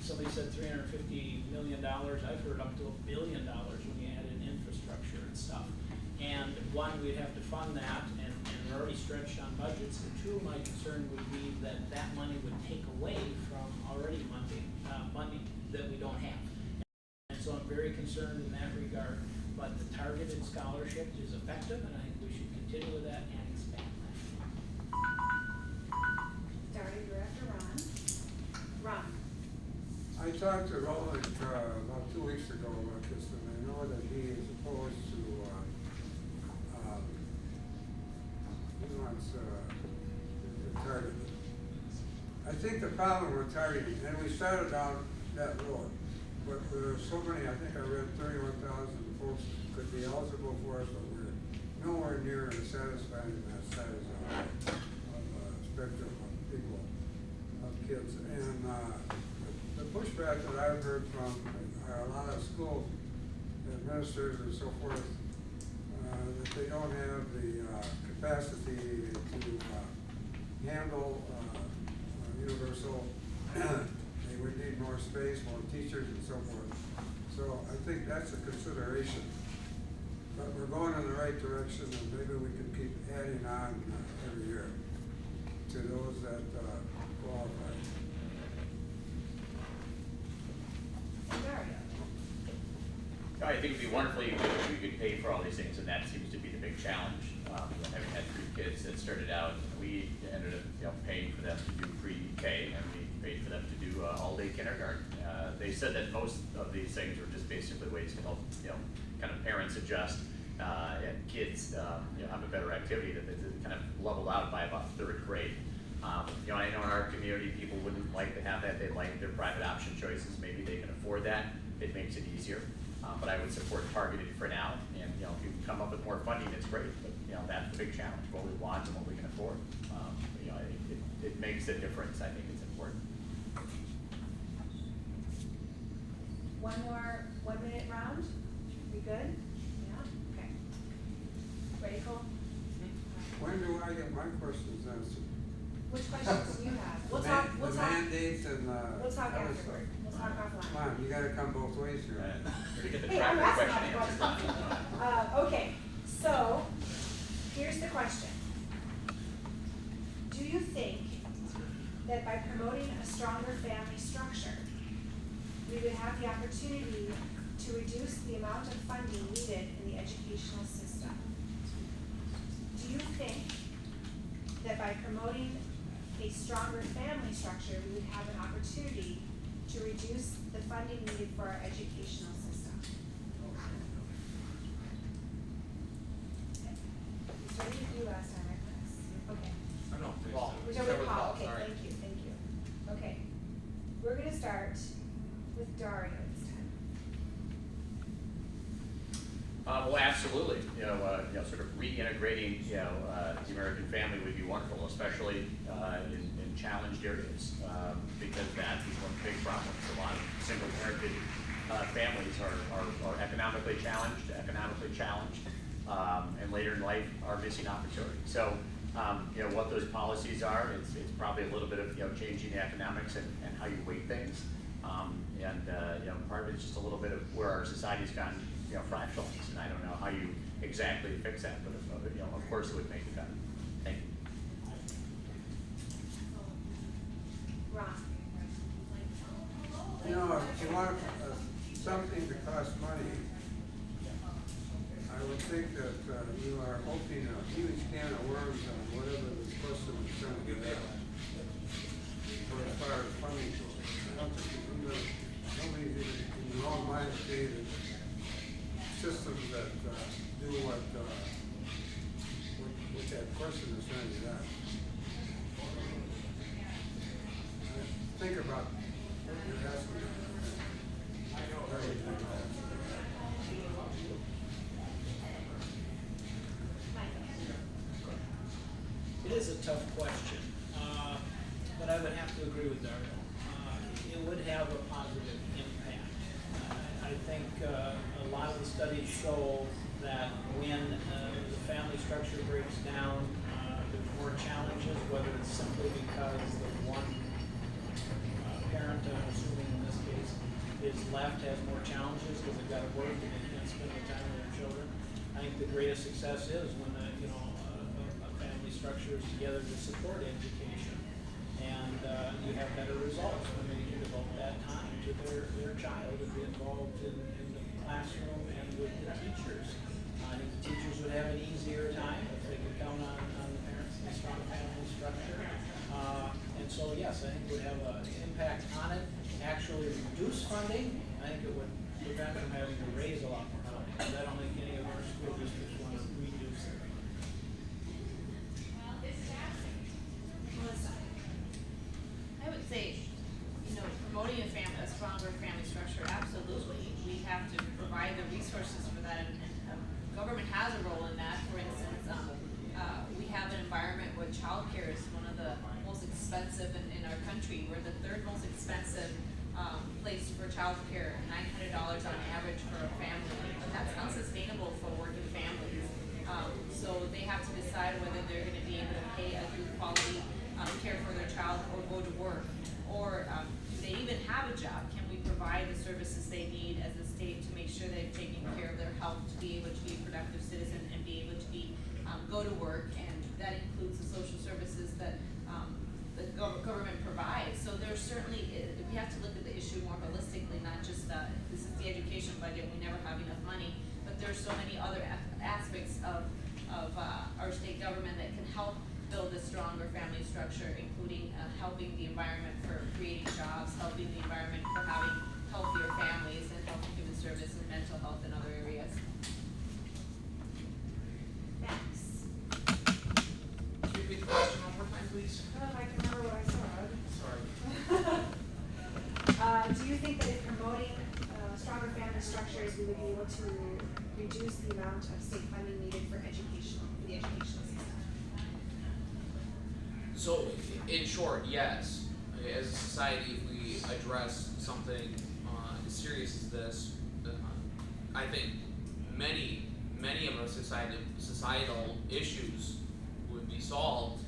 somebody said $350 million. I've heard up to $1 billion when you add in infrastructure and stuff. And one, we'd have to fund that, and we're already stretched on budgets. And two, my concern would be that that money would take away from already money that we don't have. And so I'm very concerned in that regard. But the targeted scholarship is effective, and I think we should continue with that and expand that.
Daria, you're after Ron. Ron.
I talked to Roland about 2 weeks ago about this, and I know that he is opposed to, he wants the targeting. I think the problem with targeting, and we started down that road, but there are so many, I think I read 31,000 folks could be eligible for it, but we're nowhere near satisfying that size of spectrum of people, of kids. And the pushback that I've heard from a lot of school administrators and so forth, that they don't have the capacity to handle universal. They would need more space, more teachers, and so forth. So I think that's a consideration. But we're going in the right direction, and maybe we can keep adding on every year to those that qualify.
Daria.
I think it'd be wonderful if we could pay for all these things, and that seems to be the big challenge. Having had 3 kids that started out, we ended up paying for them to do pre-K, and we paid for them to do all-day kindergarten. They said that most of these things were just basically ways to help kind of parents adjust and kids have a better activity that kind of leveled out by about 3rd grade. I know in our community people wouldn't like to have that. They like their private option choices. Maybe they can afford that. It makes it easier. But I would support targeted for now. And if you can come up with more funding, it's great. But that's the big challenge: what we want and what we can afford. It makes a difference. I think it's important.
One more 1-minute round. We good? Yeah. Okay. Ready, Cole?
When do I get my questions answered?
Which questions do you have? We'll
The
talk. We'll talk.
mandates and
We'll talk
other
afterward.
stuff.
We'll talk offline.
Come on, you gotta come both ways here.
To get the
Hey, I'm
traffic
asking
question
all the
answered.
Okay, so here's the question. Do you think that by promoting a stronger family structure, we would have the opportunity to reduce the amount of funding needed in the educational system? Do you think that by promoting a stronger family structure, we would have an opportunity to reduce the funding needed for our educational system? We started with you last time, right, Max? Okay.
No, please.
We're done
Start
with Paul, okay,
sorry.
thank you. Okay, we're gonna start with Dario this time.
Well, absolutely. Sort of reintegrating, the American family would be wonderful, especially in challenged areas, because that is one big problem. A lot of single-parented families are economically challenged, and later in life are missing opportunities. So, what those policies are, it's probably a little bit of changing the economics and how you weight things, part of it's just a little bit of where our society's gone fractionalized, and I don't know how you exactly fix that, but of course it would make it better. Thank you.
Ron.
If you want something to cost money, think that, you are opening a huge can of worms on whatever this person is trying to get at. Or as far as funding goes. I don't think even, nobody's even in their own mind created systems that, do what that person is trying to get at. Think about what you're asking.
It is a tough question, but I would have to agree with Darrell. It would have a positive impact. I think a lot of the studies show that when the family structure breaks down, there's more challenges, whether it's simply because the one parent, I'm assuming in this case, is left, has more challenges because they've got to work and they can't spend the time with their children. I think the greatest success is when a family structure is together to support education, and you have better results when they can devote that time to their child and be involved in the classroom and with the teachers. I think the teachers would have an easier time if they could count on the parents and a strong family structure. And so, yes, I think it would have an impact on it. Actually reduce funding, I think it would prevent from having to raise a lot more money, because I don't think any of our school districts want to reduce their funding.
Melissa?
I would say, promoting a stronger family structure, absolutely. We have to provide the resources for that, and government has a role in that. For instance, we have an environment where childcare is one of the most expensive in our country. We're the third most expensive place for childcare, $900 on average for a family. And that's unsustainable for working families. So they have to decide whether they're going to be able to pay a good quality care for their child or go to work. Or do they even have a job? Can we provide the services they need as a state to make sure they're taking care of their health, to be able to be a productive citizen and be able to go to work? And that includes the social services that the government provides. So there's certainly, we have to look at the issue more holistically, not just this is the education budget, we never have enough money, but there's so many other aspects of our state government that can help build a stronger family structure, including helping the environment for creating jobs, helping the environment for having healthier families, and health and human service and mental health and other areas.
Max?
Can you repeat the question one more time, please?
I don't know if I can remember what I said.
Sorry.
Do you think that if promoting stronger family structures, we would be able to reduce the amount of state funding needed for the educational system?
So, in short, yes. As a society, if we address something as serious as this, I think many of our societal issues would be solved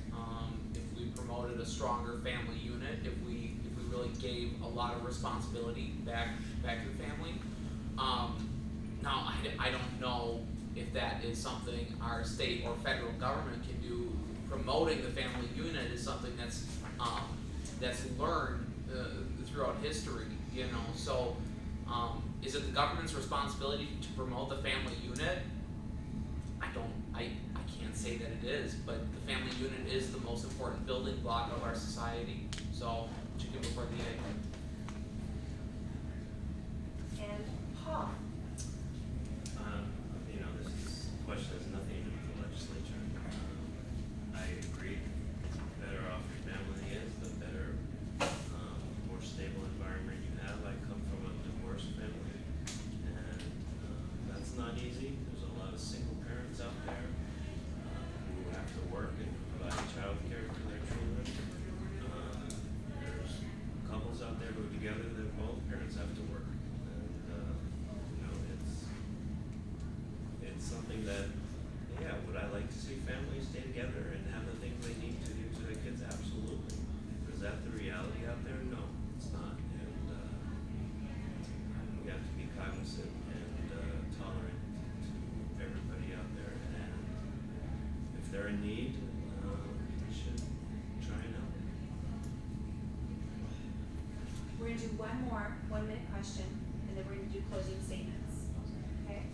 if we promoted a stronger family unit, if we really gave a lot of responsibility back to the family. Now, I don't know if that is something our state or federal government can do. Promoting the family unit is something that's learned throughout history, So, is it the government's responsibility to promote the family unit? I can't say that it is, but the family unit is the most important building block of our society. So, chicken before the egg.
And Paul?
This question has nothing to do with the legislature. I agree. The better off your family is, the better, more stable environment you have. I come from a divorced family, and that's not easy. There's a lot of single parents out there who have to work and provide childcare for their children. There's couples out there who are together that both parents have to work, and it's something that, would I like to see families stay together and have the things they need to do to their kids? Absolutely. Is that the reality out there? No, it's not. And we have to be cognizant and tolerant to everybody out there. And if they're in need, we should try and help.
We're gonna do one more 1-minute question, and then we're gonna do closing statements. Okay?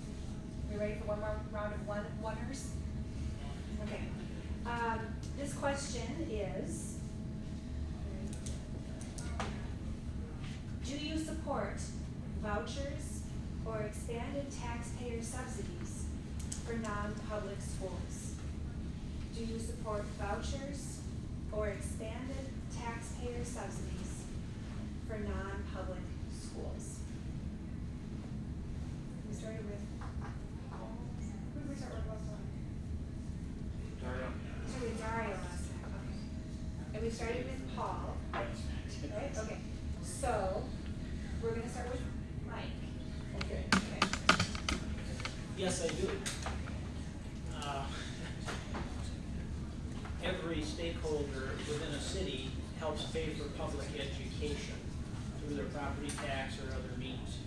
We're We ready for one more round of oneers? Okay. This question is, do you support vouchers or expanded taxpayer subsidies for non-public schools? Do you support vouchers or expanded taxpayer subsidies for non-public schools? We started with, who did we start with last time?
Dario.
We started with Dario last time, okay. And we started with Paul, right? Okay, so we're gonna start with Mike.
Okay.
Okay.
Yes, I do. Every stakeholder within a city helps pay for public education through their property tax or other means.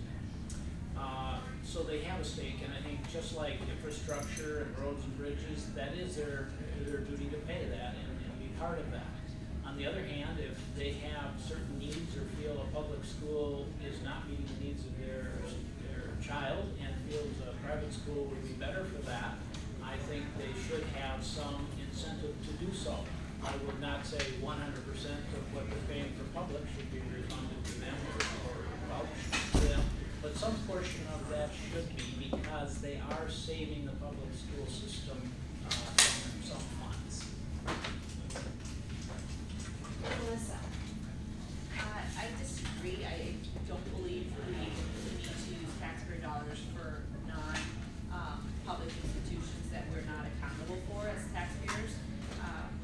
So they have a stake, and I think just like infrastructure and roads and bridges, that is their duty to pay that and be part of that. On the other hand, if they have certain needs or feel a public school is not meeting the needs of their child and feels a private school would be better for that, I think they should have some incentive to do so. I would not say 100% of what they're paying for public should be refunded to them or vouched to them, but some portion of that should be, because they are saving the public school system some funds.
Melissa.
I disagree. I don't believe we need to use taxpayer dollars for non-public institutions that we're not accountable for as taxpayers.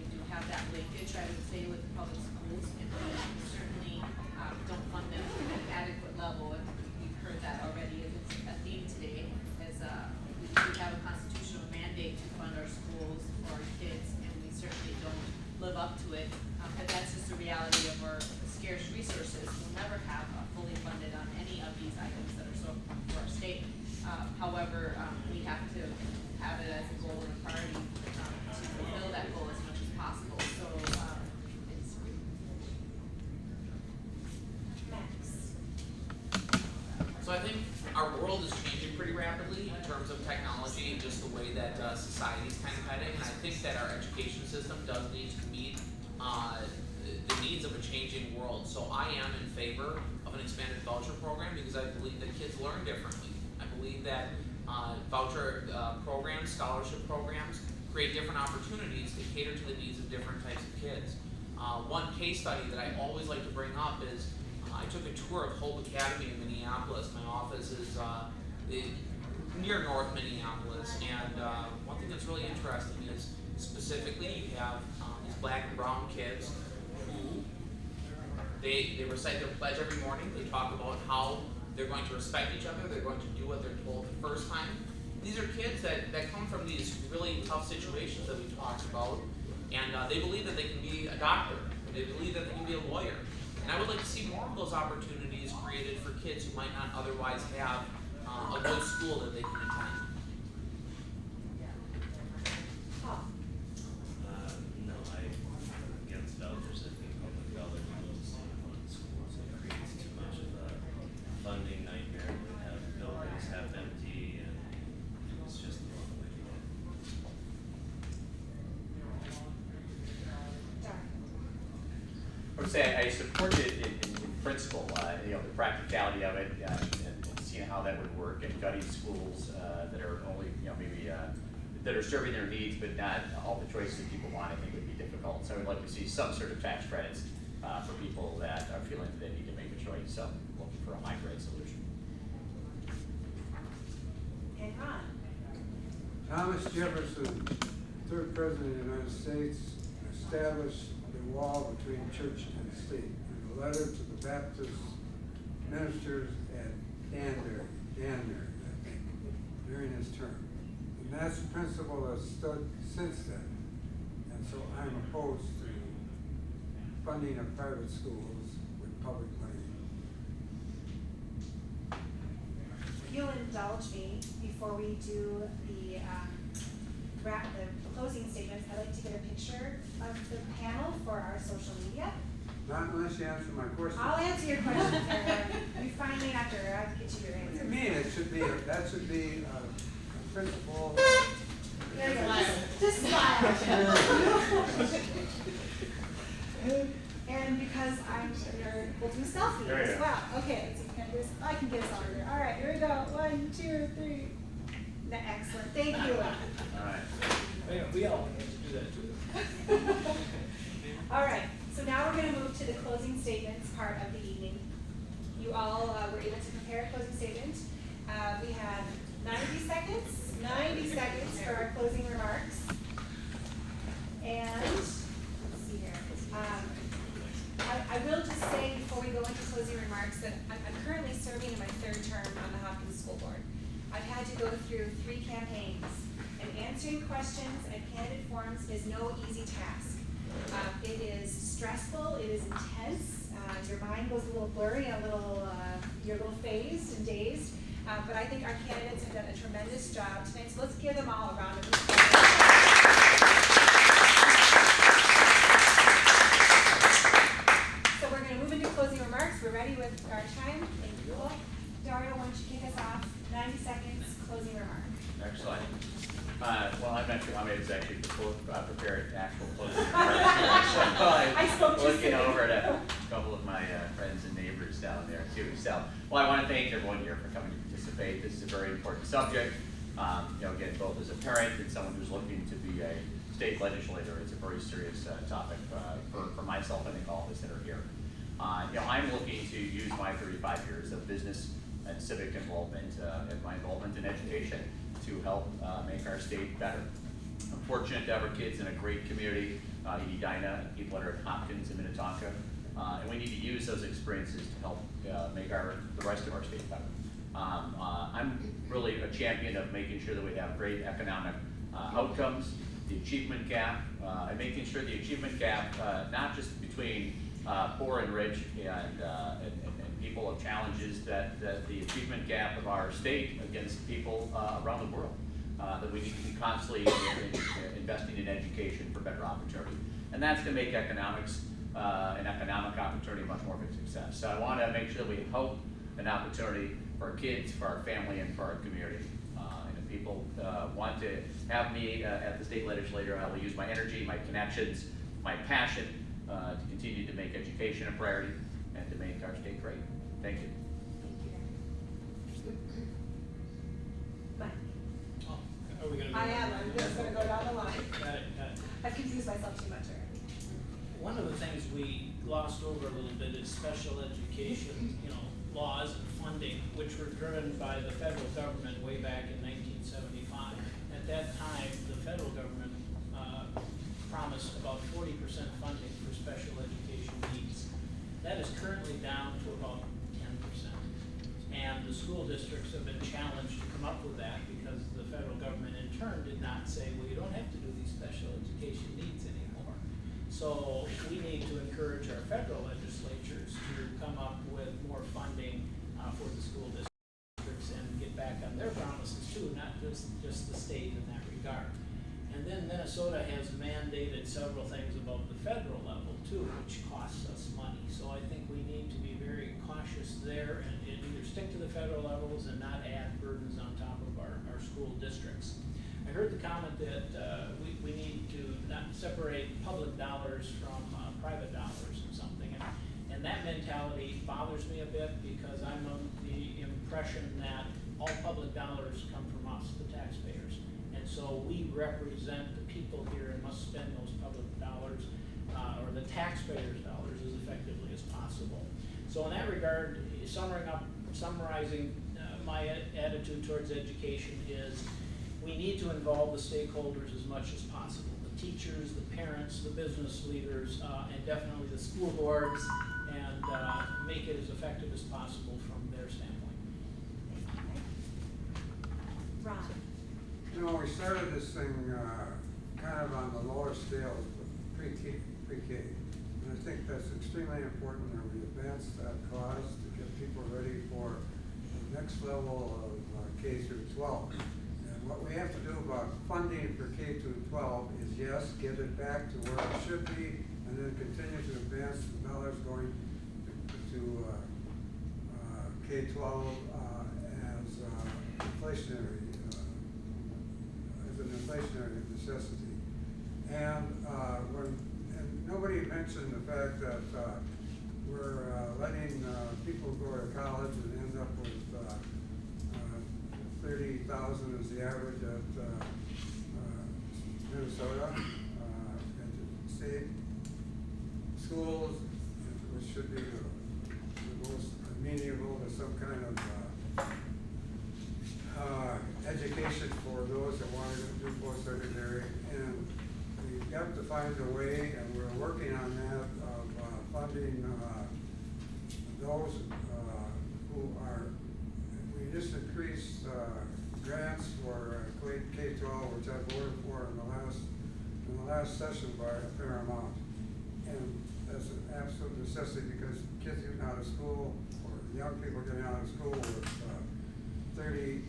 We do have that linkage, I would say, with the public schools, and we certainly don't fund them at an adequate level, and we've heard that already as it's a theme today, as we have a constitutional mandate to fund our schools for our kids, and we certainly don't live up to it. But that's just the reality of our scarce resources. We'll never have fully funded on any of these items that are so important for our state. However, we have to have it as a goal and a priority to fulfill that goal as much as possible. So it's
Max.
So I think our world is changing pretty rapidly in terms of technology and just the way that society is kind of heading. And I think that our education system does need to meet the needs of a changing world. So I am in favor of an expanded voucher program because I believe that kids learn differently. I believe that voucher programs, scholarship programs, create different opportunities to cater to the needs of different types of kids. One case study that I always like to bring up is I took a tour of Hope Academy in Minneapolis. My office is near North Minneapolis, and one thing that's really interesting is specifically you have these black and brown kids who they recite their pledge every morning. They talk about how they're going to respect each other, they're going to do what they're told the first time. These are kids that come from these really tough situations that we talked about, and they believe that they can be a doctor, they believe that they can be a lawyer. And I would like to see more of those opportunities created for kids who might not otherwise have a good school that they can attend.
Paul.
No, I'm against vouchers. I think public dollars go to fund schools. It creates too much of a funding nightmare. We have buildings half empty, and it's just the wrong way to go.
Dar.
I would say I support it in principle, the practicality of it, and seeing how that would work, and gutting schools that are only, maybe that are serving their needs, but not all the choices that people want. I think would be difficult. So I would like to see some sort of tax credits for people that are feeling that they need to make a choice. So looking for a hybrid solution.
And Ron.
Thomas Jefferson, third president of the United States, established the wall between church and state in a letter to the Baptist ministers at Danbury, I think, during his term. And that's a principle that's stood since then. And so I'm opposed to funding of private schools with public money.
If you'll indulge me, before we do the closing statements, I'd like to get a picture of the panel for our social media.
Not unless you answer my question.
I'll answer your question, Sarah. You finally after, I'll get you your
What do
answer.
you mean? It should be, that should be a principal.
There you go, just smile. And because I'm a nerd, we'll do a selfie
There you
as
go.
well. Okay, let's see if I can do this. I can get us all here. All right, here we go. 1, 2, 3. Excellent, thank you.
All right.
We all have to do that too.
All right, so now we're gonna move to the closing statements part of the evening. You all were able to prepare a closing statement. We have 90 seconds for our closing remarks. And, let's see here. I will just say before we go into closing remarks that I'm currently serving in my 3rd term on the Hopkins School Board. I've had to go through 3 campaigns, and answering questions at candidate forums is no easy task. It is stressful, it is intense, your mind goes a little blurry and you're a little phased and dazed, but I think our candidates have done a tremendous job tonight, so let's give them all a round of applause. So we're going to move into closing remarks. We're ready with our time. Thank you all. Dario, why don't you kick us off? 90 seconds, closing remark.
Excellent. Well, I'm not sure how many is actually prepared actual closing remarks. So
I spoke
I'm
too
looking
soon.
over at a couple of my friends and neighbors down there too. So, well, I want to thank everyone here for coming to participate. This is a very important subject. Again, both as a parent and someone who's looking to be a state legislator, it's a very serious topic for myself and I think all of us that are here. I'm looking to use my 35 years of business and civic involvement and my involvement in education to help make our state better. I'm fortunate to have our kids in a great community, in Edina, and people that are at Hopkins and Minnetonka, and we need to use those experiences to help make the rest of our state better. I'm really a champion of making sure that we have great economic outcomes, the achievement gap, and making sure the achievement gap, not just between poor and rich and people of challenges, that the achievement gap of our state against people around the world, that we need to be constantly investing in education for better opportunity. And that's to make economics an economic opportunity much more of a success. So I want to make sure that we hope an opportunity for our kids, for our family, and for our community. And if people want to have me at the state legislature, I will use my energy, my connections, my passion to continue to make education a priority and to make our state great. Thank you.
Mike.
Oh, are we gonna?
I am. I'm just going to go down the line.
Got it.
I've confused myself too much already.
One of the things we glossed over a little bit is special education, laws and funding, which were driven by the federal government way back in 1975. At that time, the federal government promised about 40% funding for special education needs. That is currently down to about 10%. And the school districts have been challenged to come up with that because the federal government in turn did not say, well, you don't have to do these special education needs anymore. So we need to encourage our federal legislatures to come up with more funding for the school districts and get back on their promises too, not just the state in that regard. And then Minnesota has mandated several things above the federal level too, which costs us money. So I think we need to be very cautious there and either stick to the federal levels and not add burdens on top of our school districts. I heard the comment that we need to not separate public dollars from private dollars or something. And that mentality bothers me a bit because I'm of the impression that all public dollars come from us, the taxpayers. And so we represent the people here and must spend those public dollars or the taxpayers' dollars as effectively as possible. So in that regard, summarizing my attitude towards education is we need to involve the stakeholders as much as possible. The teachers, the parents, the business leaders, and definitely the school boards, and make it as effective as possible from their standpoint.
Ron.
We started this thing kind of on the lower scales, pre-K. And I think that's extremely important that we advance that cause to get people ready for the next level of K through 12. And what we have to do about funding for K through 12 is, yes, get it back to where it should be, and then continue to advance the dollars going to K-12 as inflationary necessity. And nobody mentioned the fact that we're letting people go to college and end up with 30,000 is the average at Minnesota, at state schools, which should be the most amenable to some kind of education for those that want to do post-secondary. And we've got to find a way, and we're working on that, of funding those who are, we just increased grants for K-12, which I voted for in the last session by a fair amount. And that's an absolute necessity because kids getting out of school, or young people getting out of school with $30+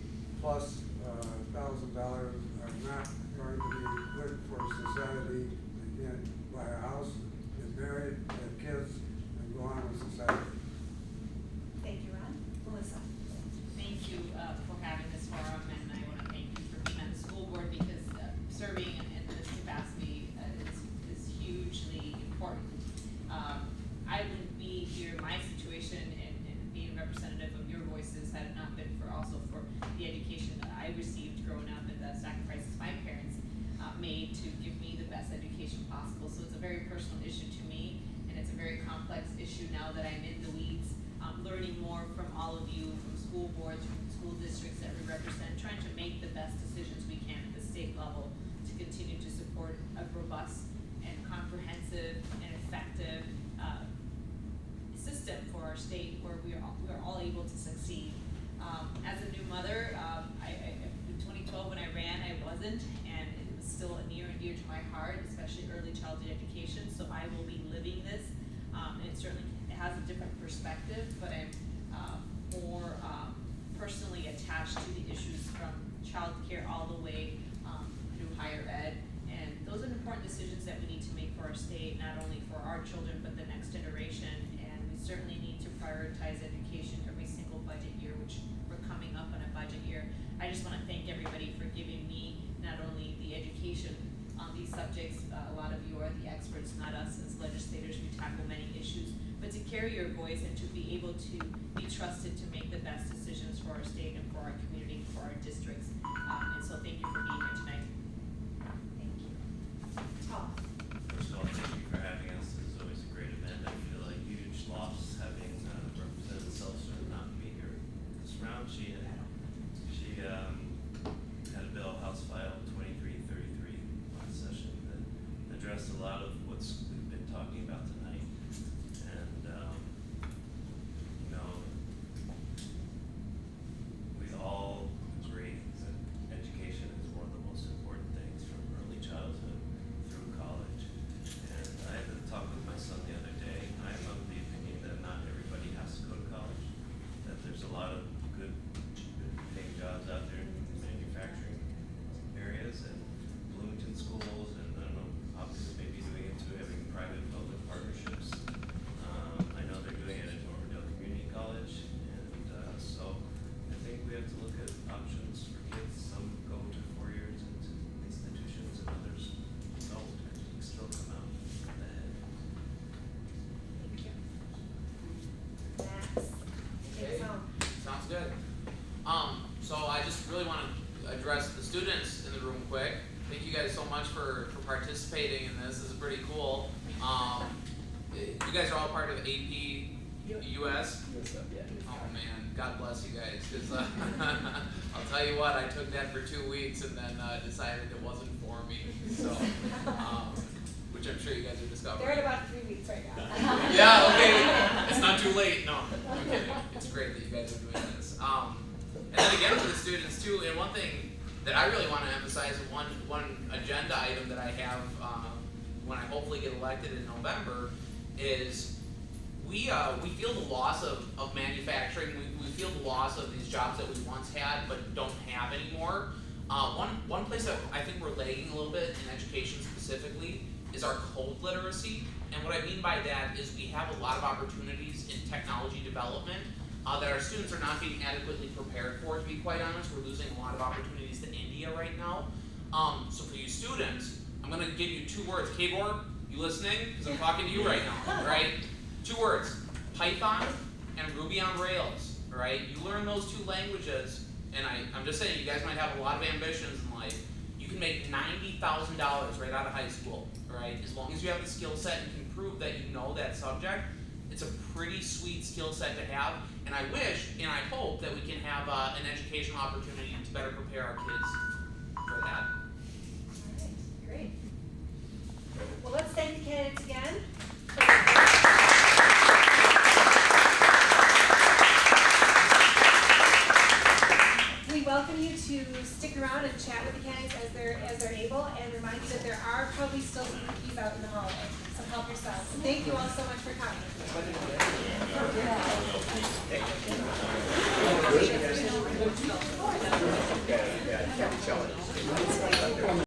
thousand dollars are not going to be good for society. They can't buy a house, get married, have kids, and go on with society.
Thank you, Ron. Melissa?
Thank you for having this forum, and I want to thank you for being on the school board because serving in this capacity is hugely important. I wouldn't be here in my situation and being a representative of your voices had it not been for the education that I received growing up and the sacrifices my parents made to give me the best education possible. So it's a very personal issue to me, and it's a very complex issue now that I'm in the weeds, learning more from all of you, from school boards, from school districts that we represent, trying to make the best decisions we can at the state level to continue to support a robust and comprehensive and effective system for our state where we are all able to succeed. As a new mother, in 2012 when I ran, I wasn't, and it was still near and dear to my heart, especially early childhood education. So I will be living this, and it certainly has a different perspective, but I'm more personally attached to the issues from childcare all the way through higher ed. And those are important decisions that we need to make for our state, not only for our children, but the next generation. And we certainly need to prioritize education every single budget year, which we're coming up on a budget year. I just want to thank everybody for giving me not only the education on these subjects, a lot of you are the experts, not us as legislators who tackle many issues, but to carry your voice and to be able to be trusted to make the best decisions for our state and for our community, for our districts. And so thank you for being here tonight.
Thank you. Tom?
First of all, thank you for having us. This is always a great event. I feel like huge loss having Representative Seltzer not be here this round. She had a bill, House File 2333 last session that addressed a lot of what's we've been talking about tonight. And you know, we all agree that education is one of the most important things from early childhood through college. And I had a talk with my son the other day. I'm of the opinion that not everybody has to go to college, that there's a lot of good paying jobs out there in manufacturing areas and Bloomington schools, and I don't know, obviously maybe doing it too, having private-public partnerships. I know they're doing it at Northern Community College, and so I think we have to look at options for kids. Some go to 4 years into institutions, and others don't, and still come out ahead.
Thank you. Max? Take us home.
Sounds good. So I just really want to address the students in the room quick. Thank you guys so much for participating in this. This is pretty cool. You guys are all part of AP US? Oh man, God bless you guys. Cause I'll tell you what, I took that for 2 weeks and then decided it wasn't for me. So, which I'm sure you guys are discovering.
They're at about 3 weeks right now.
Yeah, okay. It's not too late. No, I'm kidding. It's great that you guys are doing this. And then again for the students too, and one thing that I really want to emphasize, one agenda item that I have when I hopefully get elected in November is we feel the loss of manufacturing. We feel the loss of these jobs that we once had but don't have anymore. One place that I think we're lagging a little bit in education specifically is our code literacy. And what I mean by that is we have a lot of opportunities in technology development that our students are not being adequately prepared for, to be quite honest. We're losing a lot of opportunities to India right now. So for you students, I'm gonna give you 2 words. K-Board, you listening? Because I'm talking to you right now, right? 2 words, Python and Ruby on Rails, right? You learn those 2 languages, and I'm just saying, you guys might have a lot of ambitions in life. You can make $90,000 right out of high school, right? As long as you have the skill set and can prove that you know that subject, it's a pretty sweet skill set to have. And I wish, and I hope that we can have an educational opportunity to better prepare our kids for that.
Alright, great. Well, let's thank the candidates again. We welcome you to stick around and chat with the candidates as they're able, and remind you that there are probably still some cookies out in the hallway, so help yourselves. Thank you all so much for coming.